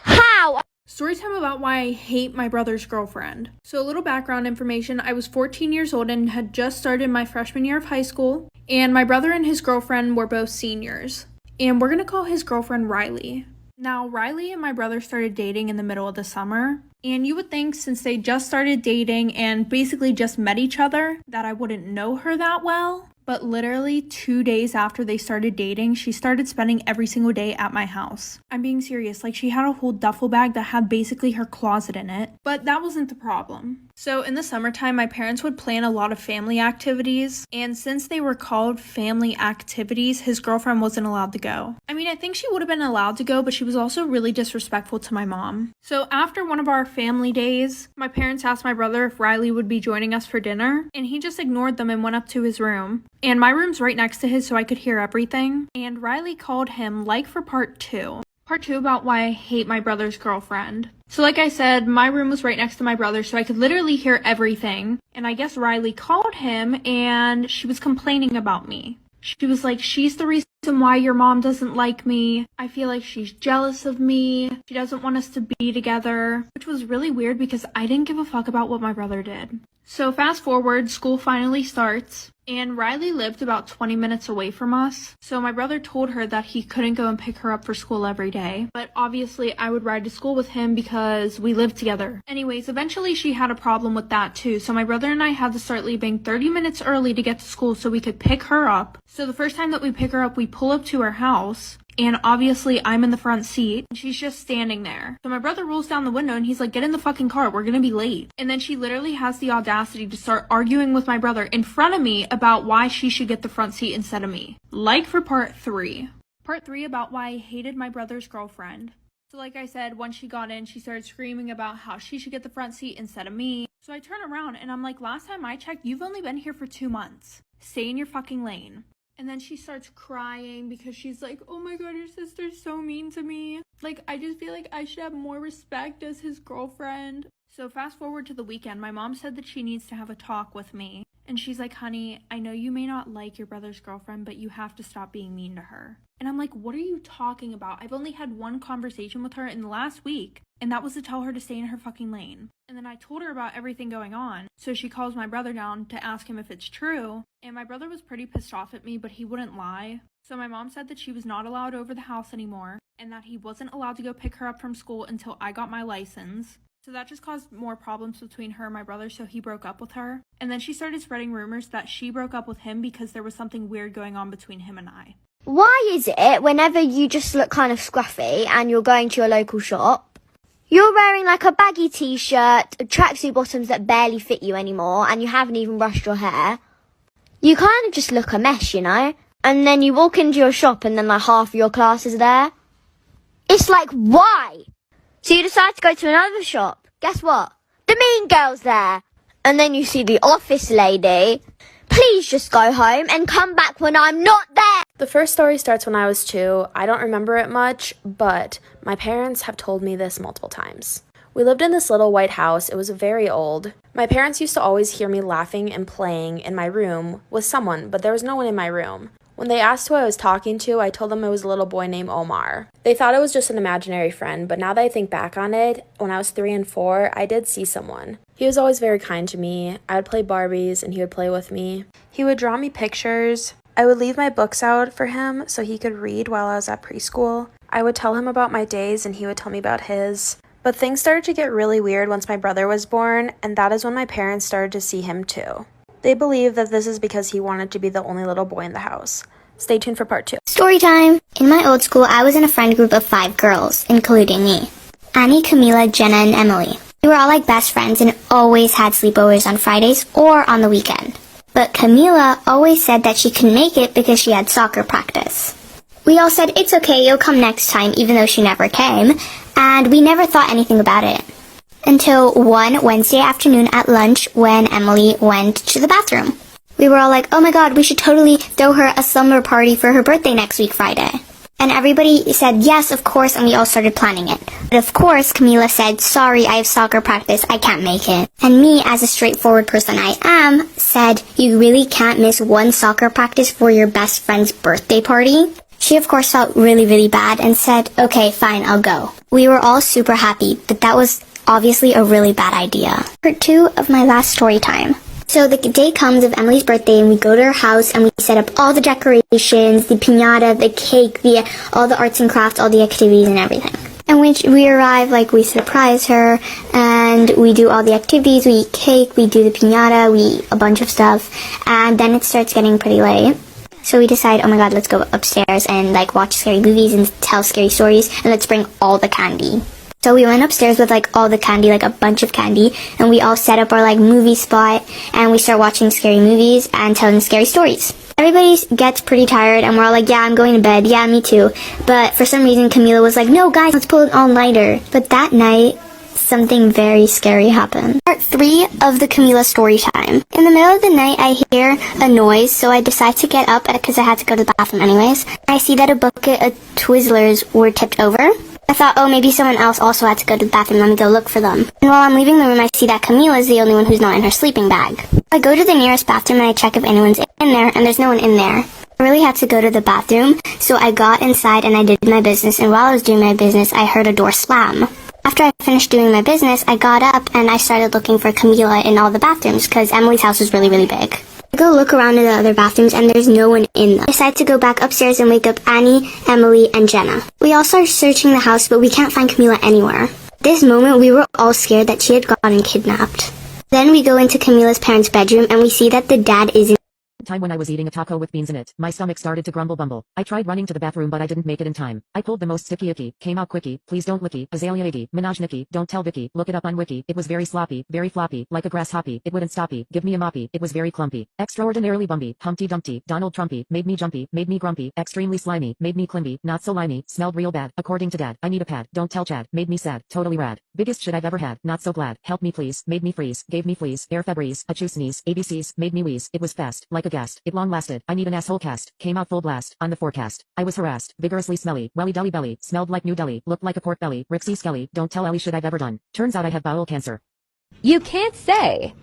How? Storytime about why I hate my brother's girlfriend. So a little background information. I was 14 years old and had just started my freshman year of high school. And my brother and his girlfriend were both seniors. And we're going to call his girlfriend Riley. Now, Riley and my brother started dating in the middle of the summer. And you would think since they just started dating and basically just met each other that I wouldn't know her that well. But literally 2 days after they started dating, she started spending every single day at my house. I'm being serious, she had a whole duffel bag that had basically her closet in it. But that wasn't the problem. So in the summertime, my parents would plan a lot of family activities. And since they were called family activities, his girlfriend wasn't allowed to go. I mean, I think she would have been allowed to go, but she was also really disrespectful to my mom. So after one of our family days, my parents asked my brother if Riley would be joining us for dinner. And he just ignored them and went up to his room. And my room's right next to his, so I could hear everything. And Riley called him for part 2. Part 2 about why I hate my brother's girlfriend. So like I said, my room was right next to my brother, so I could literally hear everything. And I guess Riley called him and she was complaining about me. She was like, she's the reason why your mom doesn't like me. I feel like she's jealous of me. She doesn't want us to be together. Which was really weird because I didn't give a fuck about what my brother did. So fast forward, school finally starts. And Riley lived about 20 minutes away from us. So my brother told her that he couldn't go and pick her up for school every day. But obviously I would ride to school with him because we lived together. Anyways, eventually she had a problem with that too. So my brother and I had to start leaving 30 minutes early to get to school so we could pick her up. So the first time that we pick her up, we pull up to her house. and obviously I'm in the front seat, and she's just standing there. So my brother rolls down the window and he's like, get in the fucking car, we're gonna be late. And then she literally has the audacity to start arguing with my brother in front of me about why she should get the front seat instead of me. Like for part 3. Part 3 about why I hated my brother's girlfriend. So like I said, once she got in, she started screaming about how she should get the front seat instead of me. So I turn around and I'm like, last time I checked, you've only been here for 2 months. Stay in your fucking lane. And then she starts crying because she's like, oh my god, your sister's so mean to me. Like, I just feel like I should have more respect as his girlfriend. So fast forward to the weekend, my mom said that she needs to have a talk with me. And she's like, honey, I know you may not like your brother's girlfriend, but you have to stop being mean to her. And I'm like, what are you talking about? I've only had one conversation with her in the last week, and that was to tell her to stay in her fucking lane. And then I told her about everything going on, so she calls my brother down to ask him if it's true, and my brother was pretty pissed off at me, but he wouldn't lie. So my mom said that she was not allowed over the house anymore, and that he wasn't allowed to go pick her up from school until I got my license. So that just caused more problems between her and my brother, so he broke up with her. And then she started spreading rumors that she broke up with him because there was something weird going on between him and I. Why is it whenever you just look kind of scruffy and you're going to your local shop, you're wearing like a baggy t-shirt, tracksuit bottoms that barely fit you anymore, and you haven't even brushed your hair? You kind of just look a mess, you know? And then you walk into your shop and then like half of your class is there. It's like, why? So you decide to go to another shop. Guess what? The mean girl's there. And then you see the office lady. Please just go home and come back when I'm not there. The first story starts when I was 2. I don't remember it much, but my parents have told me this multiple times. We lived in this little white house. It was very old. My parents used to always hear me laughing and playing in my room with someone, but there was no one in my room. When they asked who I was talking to, I told them it was a little boy named Omar. They thought it was just an imaginary friend, but now that I think back on it, when I was 3 and 4, I did see someone. He was always very kind to me. I would play Barbies and he would play with me. He would draw me pictures. I would leave my books out for him so he could read while I was at preschool. I would tell him about my days and he would tell me about his. But things started to get really weird once my brother was born, and that is when my parents started to see him too. They believe that this is because he wanted to be the only little boy in the house. Stay tuned for part 2. Story time! In my old school, I was in a friend group of 5 girls, including me. Annie, Camila, Jenna, and Emily. We were all like best friends and always had sleepovers on Fridays or on the weekend. But Camila always said that she couldn't make it because she had soccer practice. We all said, it's okay, you'll come next time, even though she never came, and we never thought anything about it. Until one Wednesday afternoon at lunch when Emily went to the bathroom. We were all like, oh my god, we should totally throw her a slumber party for her birthday next week Friday. And everybody said yes, of course, and we all started planning it. But of course, Camila said, sorry, I have soccer practice, I can't make it. And me, as a straightforward person I am, said, you really can't miss one soccer practice for your best friend's birthday party? She of course felt really, really bad and said, okay, fine, I'll go. We were all super happy, but that was obviously a really bad idea. Part 2 of my last story time. So the day comes of Emily's birthday and we go to her house and we set up all the decorations, the piñata, the cake, all the arts and crafts, all the activities and everything. And when we arrive, like, we surprise her and we do all the activities, we eat cake, we do the piñata, we eat a bunch of stuff, and then it starts getting pretty late. So we decide, oh my god, let's go upstairs and like watch scary movies and tell scary stories, and let's bring all the candy. So we went upstairs with like all the candy, like a bunch of candy, and we all set up our like movie spot, and we start watching scary movies and telling scary stories. Everybody gets pretty tired, and we're all like, yeah, I'm going to bed, yeah, me too. But for some reason, Camila was like, no guys, let's pull an all-nighter. But that night, something very scary happened. Part 3 of the Camila story time. In the middle of the night, I hear a noise, so I decide to get up because I had to go to the bathroom anyways. I see that a bucket of Twizzlers were tipped over. I thought, oh, maybe someone else also had to go to the bathroom, let me go look for them. And while I'm leaving the room, I see that Camila is the only one who's not in her sleeping bag. I go to the nearest bathroom and I check if anyone's in there, and there's no one in there. I really had to go to the bathroom, so I got inside and I did my business, and while I was doing my business, I heard a door slam. After I finished doing my business, I got up and I started looking for Camila in all the bathrooms, because Emily's house was really, really big. I go look around in the other bathrooms and there's no one in them. I decide to go back upstairs and wake up Annie, Emily, and Jenna. We all start searching the house, but we can't find Camila anywhere. At this moment, we were all scared that she had gotten kidnapped. Then we go into Camila's parents' bedroom and we see that the dad isn't Time when I was eating a taco with beans in it. My stomach started to grumble bumble. I tried running to the bathroom but I didn't make it in time. I pulled the most sticky icky. Came out quickie. Please don't licky. Azalea Iggy. Minaj Nikki. Don't tell Vicky. Look it up on Wiki. It was very sloppy. Very floppy. Like a grasshoppy. It wouldn't stoppy. Give me a moppy. It was very clumpy. Extraordinarily bumpy. Humpty Dumpty. Donald Trumpy. Made me jumpy. Made me grumpy. Extremely slimy. Made me climby. Not so limey. Smelled real bad. According to dad. I need a pad. Don't tell Chad. Made me sad. Totally rad. Biggest shit I've ever had. Not so glad. Help me please. Made me freeze. Gave me fleas. Air Febreze. A chew sneeze. ABCs. Made me wheeze. It was fast. Like a ghast. It long lasted. I need an asshole cast. Came out full blast. On the forecast. I was harassed. Vigorously smelly. Welly deli belly. Smelled like New Delhi. Looked like a pork belly. Rixie Skelly. Don't tell Ellie shit I've ever done. Turns out I have bowel cancer. You can't say.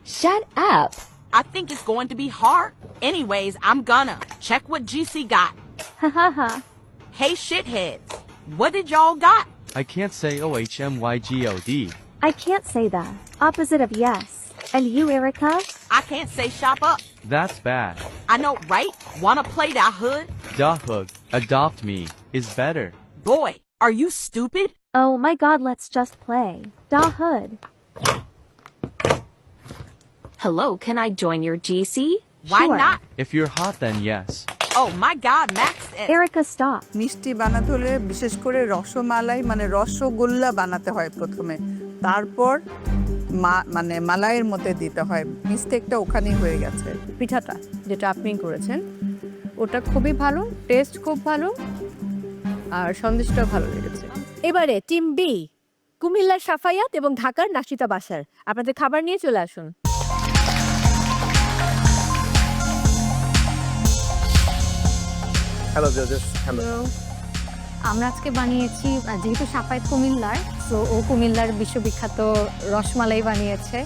Shut up. I think it's going to be hard. Anyways, I'm gonna check what GC got. Ha ha ha. Hey shitheads, what did y'all got? I can't say OHMYGOD. I can't say that. Opposite of yes. And you, Erica? I can't say shop up. That's bad. I know, right? Wanna play that hood? Da hood, adopt me, is better. Boy, are you stupid? Oh my god, let's just play. Da Hood. Hello, can I join your GC? Why not? If you're hot then yes. Oh my god, Max. Erica, stop. মিষ্টি বানাতে হলে বিশেষ করে রসমালাই মানে রসগোল্লা বানাতে হয় প্রথমে, তারপর মানে মালাইয়ের মধ্যে দিতে হয়। মিস্টেকটা ওখানেই হয়ে গেছে। পিঠাটা যেটা আপনি করেছেন ওটা খুবই ভালো, টেস্ট খুব ভালো, আর সন্দেশটাও ভালো লেগেছে। এবারে টিম বি, কুমিল্লার সাফায়াত এবং ঢাকার নাশিতা বাসার, আপনাদের খাবার নিয়ে চলে আসুন। হ্যালো জজেস। হ্যালো। আমরা আজকে বানিয়েছি, যেহেতু সাফায়াত কুমিল্লার, তো ও কুমিল্লার বিশ্ববিখ্যাত রসমালাই বানিয়েছে,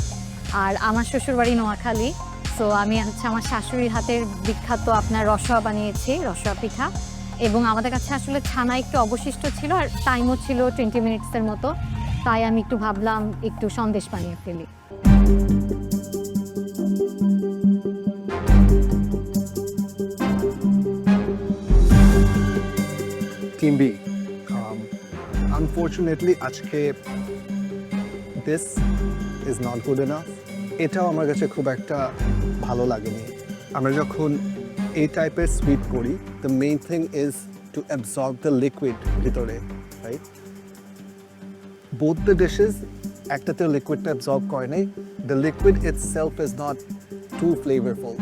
আর আমার শ্বশুরবাড়ি নোয়াখালী, সো আমি আমার শাশুড়ির হাতের বিখ্যাত আপনার রসোয়া বানিয়েছি, রসোয়া পিঠা। এবং আমাদের কাছে আসলে ছানা একটু অবশিষ্ট ছিল আর টাইমও ছিল 20 মিনিটসের মতো, তাই আমি একটু ভাবলাম একটু সন্দেশ বানিয়ে ফেলি। Team B, unfortunately আজকে this is not good enough. এটাও আমার কাছে খুব একটা ভালো লাগেনি। আমরা যখন এই টাইপের সুইট করি, the main thing is to absorb the liquid ভিতরে, right? Both the dishes একটাতে লিকুইডটা absorb করে নাই, the liquid itself is not too flavorful.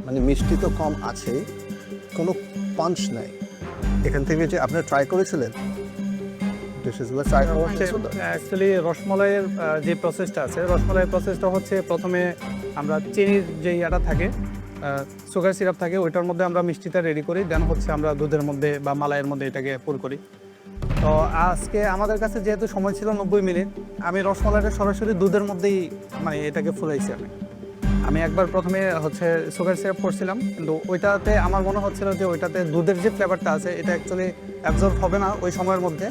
মানে মিষ্টি তো কম আছে, কোনো পাঞ্চ নাই। এখান থেকে যে আপনারা ট্রাই করেছিলেন অ্যাকচুয়ালি রসমালাইয়ের যে প্রসেসটা আছে, রসমালাইয়ের প্রসেসটা হচ্ছে প্রথমে আমরা চিনির যে ইয়াটা থাকে, সুগার সিরাপ থাকে, ওইটার মধ্যে আমরা মিষ্টিটা রেডি করি, দেন হচ্ছে আমরা দুধের মধ্যে বা মালাইয়ের মধ্যে এটাকে পুর করি। তো আজকে আমাদের কাছে যেহেতু সময় ছিল 90 মিনিট, আমি রসমালাইটা সরাসরি দুধের মধ্যেই মানে এটাকে ফুলাইছি। আমি একবার প্রথমে হচ্ছে সুগার সিরাপ করছিলাম, কিন্তু ওইটাতে আমার মনে হচ্ছিল যে ওইটাতে দুধের যে ফ্লেভারটা আছে এটা অ্যাকচুয়ালি অ্যাবজর্ব হবে না ওই সময়ের মধ্যে।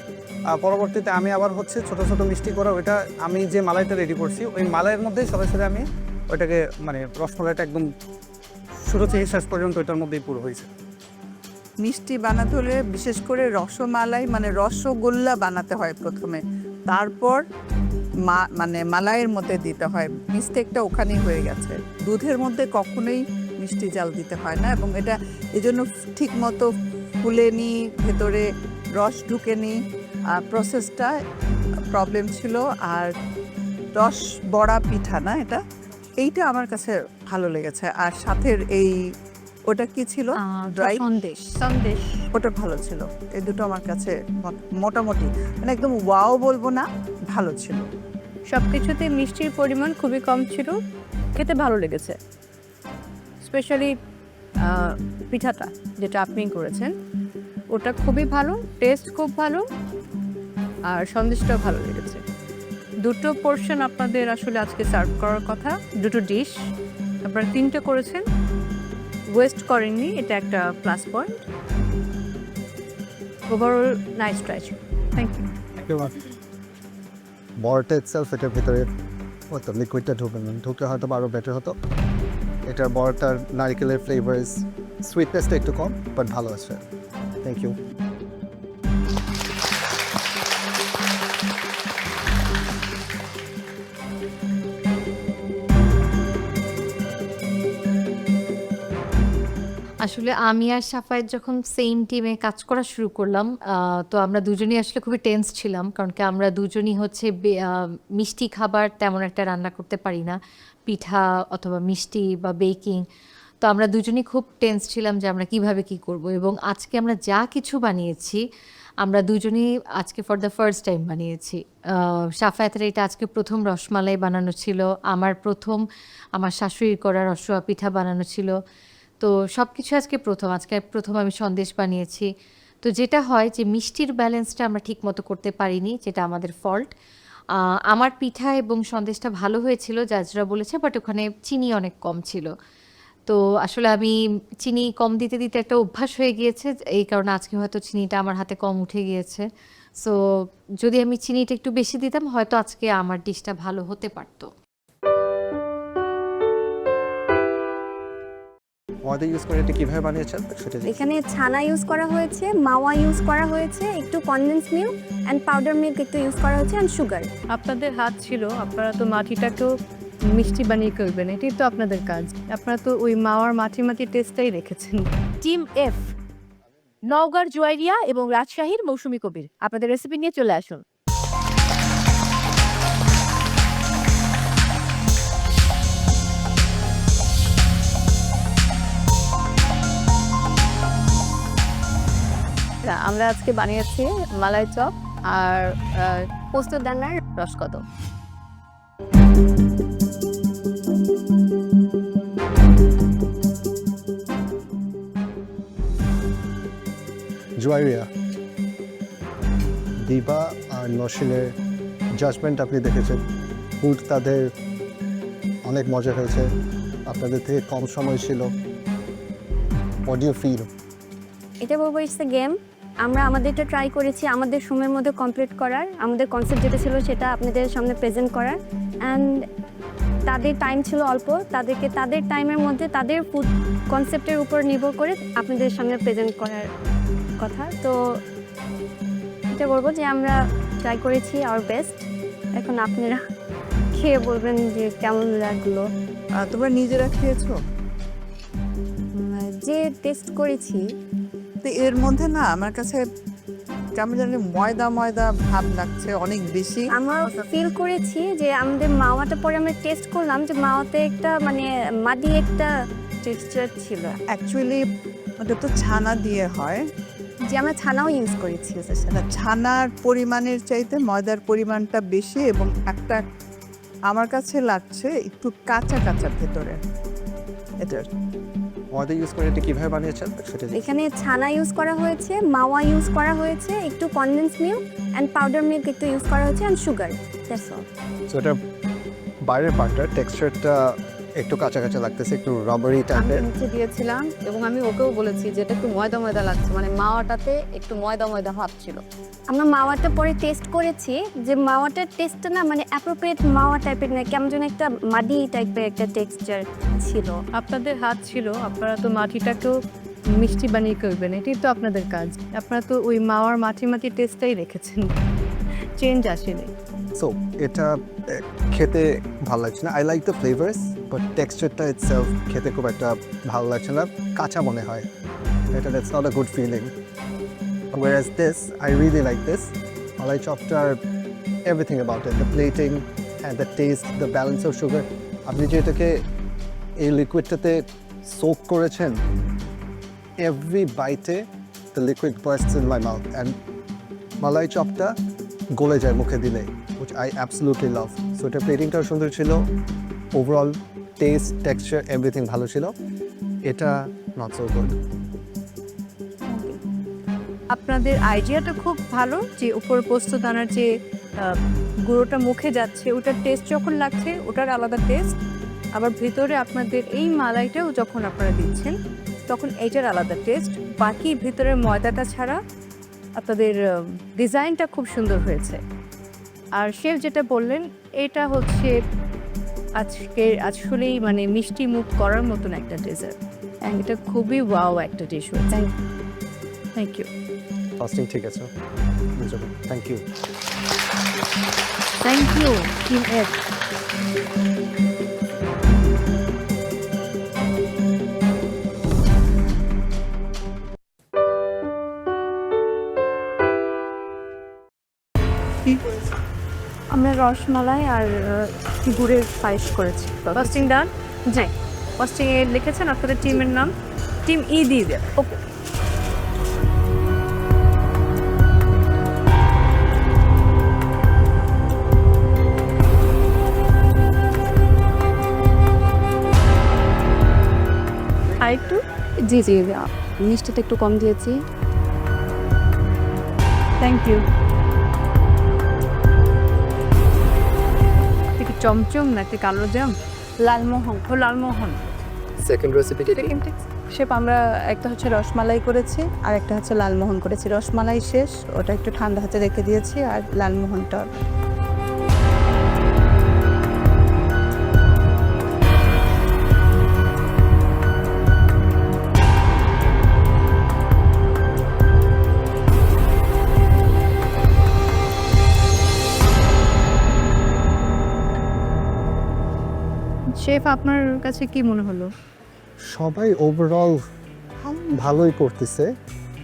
পরবর্তীতে আমি আবার হচ্ছে ছোট ছোট মিষ্টি করে ওইটা আমি যে মালাইটা রেডি করছি ওই মালাইয়ের মধ্যেই সরাসরি আমি ওইটাকে মানে রসমালাইটা একদম শুরু থেকে শেষ পর্যন্ত ওইটার মধ্যেই পুরো হয়েছে। মিষ্টি বানাতে হলে বিশেষ করে রসমালাই মানে রসগোল্লা বানাতে হয় প্রথমে, তারপর মানে মালাইয়ের মধ্যে দিতে হয়। মিস্টেকটা ওখানেই হয়ে গেছে। দুধের মধ্যে কখনোই মিষ্টি জাল দিতে হয় না, এবং এটা এজন্য ঠিক মতো ফুলেনি, ভেতরে রস ঢুকেনি, প্রসেসটা প্রবলেম ছিল। আর রস বড়া পিঠা না এটা, এইটা আমার কাছে ভালো লেগেছে। আর সাথের এই ওটা কি ছিল, ড্রাই সন্দেশ, ওটা ভালো ছিল। এই দুটো আমার কাছে মোটামুটি, মানে একদম ওয়াও বলবো না, ভালো ছিল। সব কিছুতে মিষ্টির পরিমাণ খুবই কম ছিল, খেতে ভালো লেগেছে। স্পেশালি পিঠাটা যেটা আপনি করেছেন ওটা খুবই ভালো, টেস্ট খুব ভালো, আর সন্দেশটাও ভালো লেগেছে। দুটো পোর্শন আপনাদের আসলে আজকে সার্ভ করার কথা, দুটো ডিশ আপনারা 3টে করেছেন, ওয়েস্ট করেননি, এটা একটা plus point. Overall nice try ছিল। Thank you. বড়টা ইটসেলফ এটার ভিতরে হতো লিকুইডটা ঢুকলে হয়তো আরও বেটার হতো। এটার বড়টার নারকেলের ফ্লেভার্স, সুইটনেসটা একটু কম, বাট ভালো আছে। Thank you. আসলে আমি আর সাফায়েত যখন সেম টিমে কাজ করা শুরু করলাম তো আমরা দুজনেই আসলে খুবই টেন্স ছিলাম, কারণ কি আমরা দুজনই হচ্ছে মিষ্টি খাবার তেমন একটা রান্না করতে পারি না, পিঠা অথবা মিষ্টি বা বেকিং। তো আমরা দুজনেই খুব টেন্স ছিলাম যে আমরা কিভাবে কি করব, এবং আজকে আমরা যা কিছু বানিয়েছি আমরা দুজনেই আজকে ফর দ্য ফার্স্ট টাইম বানিয়েছি। সাফায়েতের এটা আজকে প্রথম রসমালাই বানানো ছিল, আমার প্রথম আমার শাশুড়ি করা রসুয়া পিঠা বানানো ছিল। তো সব কিছু আজকে প্রথম আমি সন্দেশ বানিয়েছি। তো যেটা হয় যে মিষ্টির ব্যালেন্সটা আমরা ঠিক মতো করতে পারিনি, যেটা আমাদের ফল্ট। আমার পিঠা এবং সন্দেশটা ভালো হয়েছিল জাজরা বলেছে, বাট ওখানে চিনি অনেক কম ছিল। তো আসলে আমি চিনি কম দিতে দিতে একটা অভ্যাস হয়ে গিয়েছে, এই কারণে আজকে হয়তো চিনিটা আমার হাতে কম উঠে গিয়েছে। সো যদি আমি চিনিটা একটু বেশি দিতাম হয়তো আজকে আমার ডিশটা ভালো হতে পারতো। ময়দা ইউজ করে এটা কিভাবে বানিয়েছেন সেটা এখানে ছানা ইউজ করা হয়েছে, মাওয়া ইউজ করা হয়েছে, একটু condense milk and powder milk একটু ইউজ করা হয়েছে অ্যান্ড সুগার। আপনাদের হাত ছিল, আপনারা তো মাটিটাকেও মিষ্টি বানিয়ে করবেন, এটাই তো আপনাদের কাজ। আপনারা তো ওই মাওয়ার মাটি টেস্টটাই রেখেছেন। টিম এফ, নওগাঁর জুয়াইরিয়া এবং রাজশাহীর মৌসুমী কবির, আপনাদের রেসিপি নিয়ে চলে আসুন। আমরা আজকে বানিয়েছি মালাই চপ আর পোস্তদানার রসকদম। জুয়াইরিয়া, দিবা আর নসিনের জাজমেন্ট আপনি দেখেছেন, ফুড তাদের অনেক মজা হয়েছে, আপনাদের থেকে কম সময় ছিল। What do you feel? এটা বলবো ইটস এ গেম। আমরা আমাদেরটা ট্রাই করেছি আমাদের সময়ের মধ্যে কমপ্লিট করার, আমাদের কনসেপ্ট যেটা ছিল সেটা আপনাদের সামনে প্রেজেন্ট করার, অ্যান্ড তাদের টাইম ছিল অল্প, তাদেরকে তাদের টাইমের মধ্যে তাদের ফুড কনসেপ্টের উপর নির্ভর করে আপনাদের সামনে প্রেজেন্ট করার কথা। তো এটা বলবো যে আমরা ট্রাই করেছি আওয়ার বেস্ট। এখন আপনারা খেয়ে বলবেন যে কেমন লাগলো। তোমরা নিজেরা খেয়েছো? যে টেস্ট করেছি তো এর মধ্যে না আমার কাছে কেমন জানি ময়দা ময়দা ভাব লাগছে অনেক বেশি। আমরা ফিল করেছি যে আমাদের মাওয়াটা পরে আমরা টেস্ট করলাম যে মাওয়াতে একটা মানে মাটি একটা টেক্সচার ছিল। অ্যাকচুয়ালি ওটা তো ছানা দিয়ে হয়, যে আমরা ছানাও ইউজ করেছি। ছানার পরিমাণের চাইতে ময়দার পরিমাণটা বেশি, এবং একটা আমার কাছে লাগছে একটু কাঁচা কাঁচা ভেতরে। এটা ময়দা ইউজ করে এটা কিভাবে বানিয়েছেন সেটা এখানে ছানা ইউজ করা হয়েছে, মাওয়া ইউজ করা হয়েছে, একটু condense milk and powder milk একটু ইউজ করা হয়েছে and sugar, that's all. So এটা বাইরের পার্টটা টেক্সচারটা একটু কাঁচা কাঁচা লাগতেছে, একটু রাবারি টাইপের। আমি নিচে দিয়েছিলাম এবং আমি ওকেও বলেছি যে এটা একটু ময়দা ময়দা লাগছে, মানে মাওয়াটাতে একটু ময়দা ময়দা ভাব ছিল। আমরা মাওয়াটা পরে টেস্ট করেছি যে মাওয়াটার টেস্টটা না মানে অ্যাপ্রোপ্রিয়েট মাওয়া টাইপের না, কেমন যেন একটা মাটি টাইপের একটা টেক্সচার ছিল। আপনাদের হাত ছিল, আপনারা তো মাটিটাকেও মিষ্টি বানিয়ে করবেন, এটাই তো আপনাদের কাজ। আপনারা তো ওই মাওয়ার মাটি টেস্টটাই রেখেছেন, চেঞ্জ আসেনি। সো এটা খেতে ভালো লাগছে না। I like the flavours, but টেক্সচারটা ইটসেলফ খেতে খুব একটা ভালো লাগছে না, কাঁচা মনে হয়। এটা that's not a good feeling. Whereas this, I really like this. Malai choptar, everything about it, the plating and the taste, the balance of sugar. আপনি যে এটাকে এই লিকুইডটাতে সোক করেছেন, every bite the liquid bursts in my mouth and malai chopটা গলে যায় মুখে দিলে, which I absolutely love. So এটা প্লেটিংটাও সুন্দর ছিল, ওভারঅল টেস্ট, টেক্সচার, এভরিথিং ভালো ছিল। এটা নট সো গুড। আপনাদের আইডিয়াটা খুব ভালো, যে উপর পোস্তদানার যে গুঁড়োটা মুখে যাচ্ছে ওটার টেস্ট যখন লাগছে ওটার আলাদা টেস্ট, আবার ভেতরে আপনাদের এই মালাইটাও যখন আপনারা দিচ্ছেন তখন এইটার আলাদা টেস্ট। বাকি ভেতরের ময়দাটা ছাড়া আপনাদের ডিজাইনটা খুব সুন্দর হয়েছে। আর শেফ যেটা বললেন এটা হচ্ছে আজকে আসলেই মানে মিষ্টি মুখ করার মতন একটা ডেজার্ট, এটা খুবই ওয়াও একটা ডিশ হয়েছে। Thank you. ফাস্টিং ঠিক আছে, thank you. Thank you team F. Rasmalai আর গুড়ের পায়েস করেছি। Costing done? যাই, কস্টিংয়ে লিখেছেন আপনাদের টিমের নাম, টিম ই দিয়ে দেন। ওকে, আরেকটু। জি জি, মিষ্টিটা একটু কম দিয়েছি। Thank you. কি চমচম নাকি কালো জাম? লালমোহন। ও লালমোহন। সেকেন্ড রেসিপি শেফ, আমরা একটা হচ্ছে রসমালাই করেছি আর একটা হচ্ছে লালমোহন করেছি। রসমালাই শেষ, ওটা একটু ঠান্ডা হাতে রেখে দিয়েছি, আর লালমোহনটা শেফ, আপনার কাছে কি মনে হলো? সবাই ওভারঅল ভালোই করতেছে।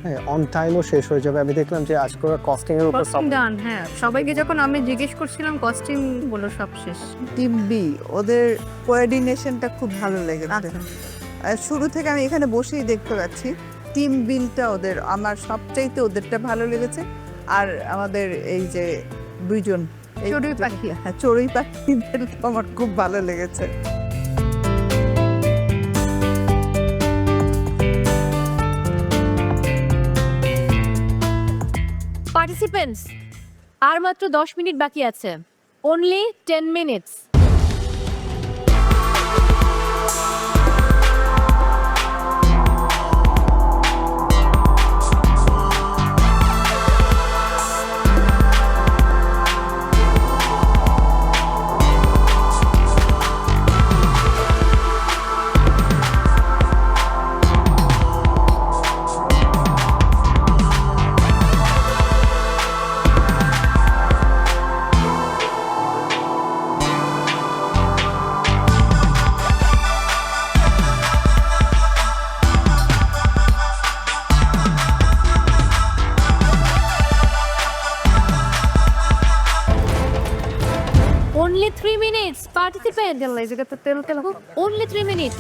হ্যাঁ, অন টাইমও শেষ হয়ে যাবে। আমি দেখলাম যে আজকে কস্টিং এর উপর কস্টিং ডান। হ্যাঁ, সবাইকে যখন আমি জিজ্ঞেস করছিলাম কস্টিং বলো সব শেষ। টিম বি, ওদের কোঅর্ডিনেশনটা খুব ভালো লেগেছে। শুরু থেকে আমি এখানে বসেই দেখতে পাচ্ছি টিম বিলটা ওদের আমার সবচাইতে ওদেরটা ভালো লেগেছে। আর আমাদের এই যে দুইজন চড়ুই পাখি, হ্যাঁ চড়ুই পাখিদের আমার খুব ভালো লেগেছে। পার্টিসিপেন্টস, আর মাত্র 10 মিনিট বাকি আছে। Only 10 minutes. Only 3 minutes, participant. Only 3 minutes.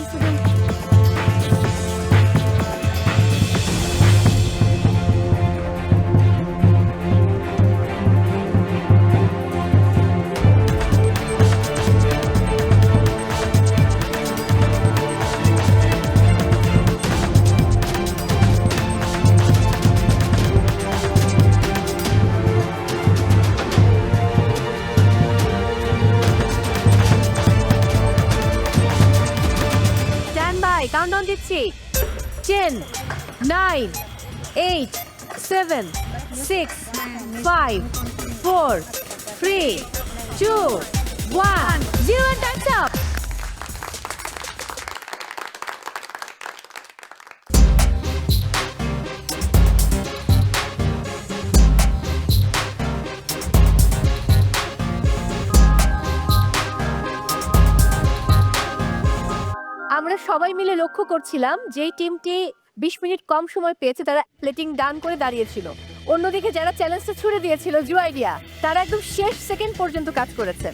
Countdown দিচ্ছি। 10, 9, 8, 7, 6, 5, 4, 3, 2, 1, 0. Time's up. আমরা সবাই মিলে লক্ষ্য করছিলাম যেই টিমটি 20 মিনিট কম সময় পেয়েছে তারা প্লেটিং ডান করে দাঁড়িয়েছিল। অন্যদিকে যারা চ্যালেঞ্জটা ছুড়ে দিয়েছিল জুয়াইডিয়া, তারা একদম শেষ সেকেন্ড পর্যন্ত কাজ করেছে।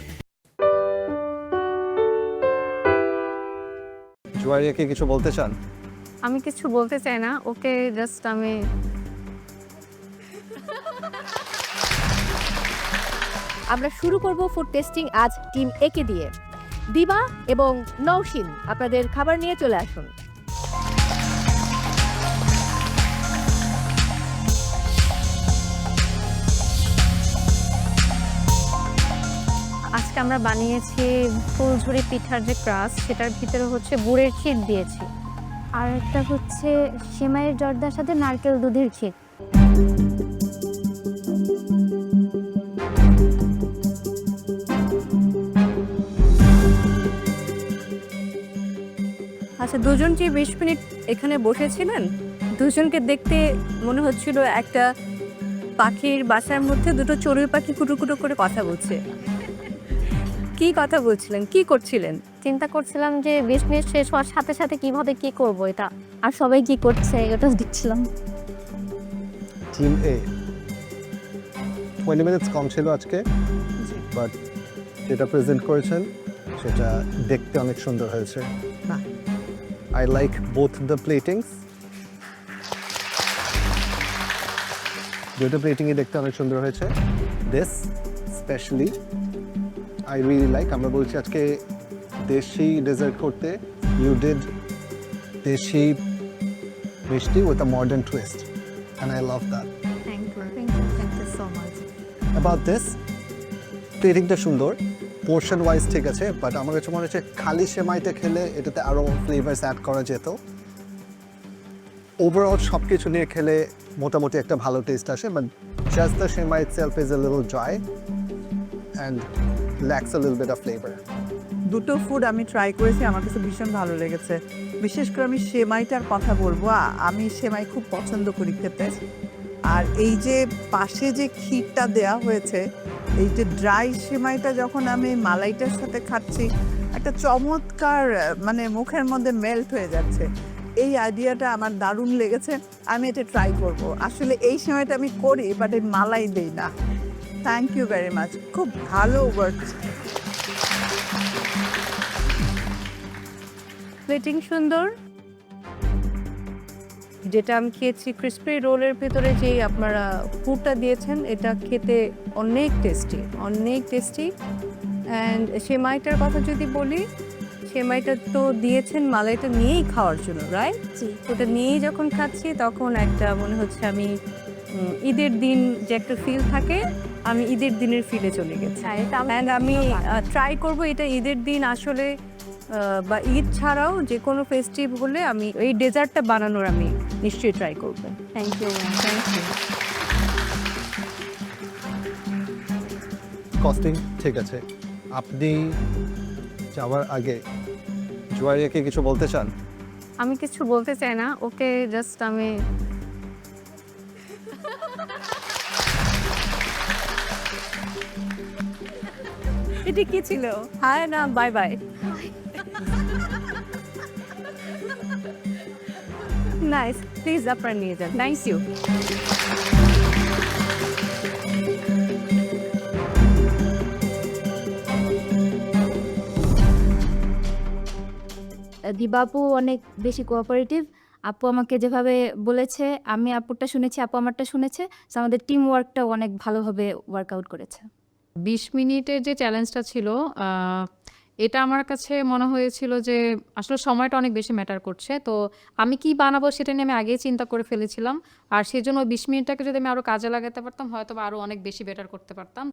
জুয়াইডিয়াকে কিছু বলতে চান? আমি কিছু বলতে চাই না, ওকে জাস্ট আমরা শুরু করব ফুড টেস্টিং আজ টিম এ কে দিয়ে। দিবা এবং নওশিন, আপনাদের খাবার নিয়ে চলে আসুন। আজকে আমরা বানিয়েছি ফুলঝুরি পিঠার যে ক্রাস্ট, সেটার ভিতরে হচ্ছে গুড়ের ক্ষীর দিয়েছি, আর একটা হচ্ছে সেমাইয়ের জর্দার সাথে নারকেল দুধের ক্ষীর। আচ্ছা, দুজন যে 20 মিনিট এখানে বসেছিলেন, দুজনকে দেখতে মনে হচ্ছিল একটা পাখির বাসার মধ্যে দুটো চড়ুই পাখি কুটুকুটু করে কথা বলছে। কি কথা বলছিলেন, কি করছিলেন? চিন্তা করছিলাম যে 20 মিনিট শেষ হওয়ার সাথে সাথে কিভাবে কি করব এটা, আর সবাই কি করছে এটা দেখছিলাম। টিম এ 20 মিনিটস কম ছিল আজকে, বাট যেটা প্রেজেন্ট করেছেন সেটা দেখতে অনেক সুন্দর হয়েছে। I like both the platings. দুটো প্লেটিংই দেখতে অনেক সুন্দর হয়েছে। This specially I really like. আমরা বলছি আজকে দেশি ডেজার্ট করতে, ইউ ডিড দেশি মিষ্টি with a modern twist and I love that. Thank you so much. About this, প্লেটিংটা সুন্দর, পোর্শন ওয়াইজ ঠিক আছে, বাট আমার কাছে মনে হচ্ছে খালি সেমাইটা খেলে এটাতে আরও ফ্লেভার্স অ্যাড করা যেত। ওভারঅল সব কিছু নিয়ে খেলে মোটামুটি একটা ভালো টেস্ট আসে, but just the semai itself is a little dry and lacks a little bit of flavour. দুটো ফুড আমি ট্রাই করেছি, আমার কাছে ভীষণ ভালো লেগেছে। বিশেষ করে আমি সেমাইটার কথা বলবো, আমি সেমাই খুব পছন্দ করি খেতে। আর এই যে পাশে যে ক্ষীরটা দেয়া হয়েছে, এই যে ড্রাই সেমাইটা যখন আমি মালাইটার সাথে খাচ্ছি, একটা চমৎকার মানে মুখের মধ্যে মেল্ট হয়ে যাচ্ছে। এই আইডিয়াটা আমার দারুণ লেগেছে, আমি এটা ট্রাই করব। আসলে এই সেমাইটা আমি করি, বাট এই মালাই দেই না। থ্যাংক ইউ ভেরি মাচ, খুব ভালো ওয়ার্ক। প্লেটিং সুন্দর। যেটা আমি খেয়েছি ক্রিসপি রোলের ভেতরে যে আপনারা পুরটা দিয়েছেন, এটা খেতে অনেক টেস্টি, অনেক টেস্টি। অ্যান্ড সেমাইটার কথা যদি বলি, সেমাইটা তো দিয়েছেন মালাইটা নিয়েই খাওয়ার জন্য, রাইট? জি। ওটা নিয়েই যখন খাচ্ছি তখন একটা মনে হচ্ছে আমি ঈদের দিন যে একটা ফিল থাকে, আমি ঈদের দিনের ফিলে চলে গেছি। অ্যান্ড আমি ট্রাই করব এটা ঈদের দিন আসলে বা ঈদ ছাড়াও যে কোনো ফেস্টিভ হলে আমি এই ডেজার্টটা বানানোর আমি নিশ্চয়ই ট্রাই করব। Thank you, thank you. Costing ঠিক আছে। আপনি যাওয়ার আগে জুয়ারিয়াকে কিছু বলতে চান? আমি কিছু বলতে চাই না, ওকে জাস্ট আমি এটা কি ছিল? হাই না বাই বাই। নাইস, প্লিজ আপনারা নিয়ে যান। Thank you. দিবা আপু অনেক বেশি কোঅপারেটিভ। আপু আমাকে যেভাবে বলেছে, আমি আপুরটা শুনেছি, আপু আমারটা শুনেছে। So আমাদের টিম ওয়ার্কটাও অনেক ভালোভাবে ওয়ার্কআউট করেছে। 20 মিনিটের যে চ্যালেঞ্জটা ছিল, এটা আমার কাছে মনে হয়েছিল যে আসলে সময়টা অনেক বেশি ম্যাটার করছে। তো আমি কি বানাবো সেটা নিয়ে আমি আগেই চিন্তা করে ফেলেছিলাম। আর সেজন্য 20 মিনিটটাকে যদি আমি আরও কাজে লাগাতে পারতাম, হয়তো আরও অনেক বেশি বেটার করতে পারতাম।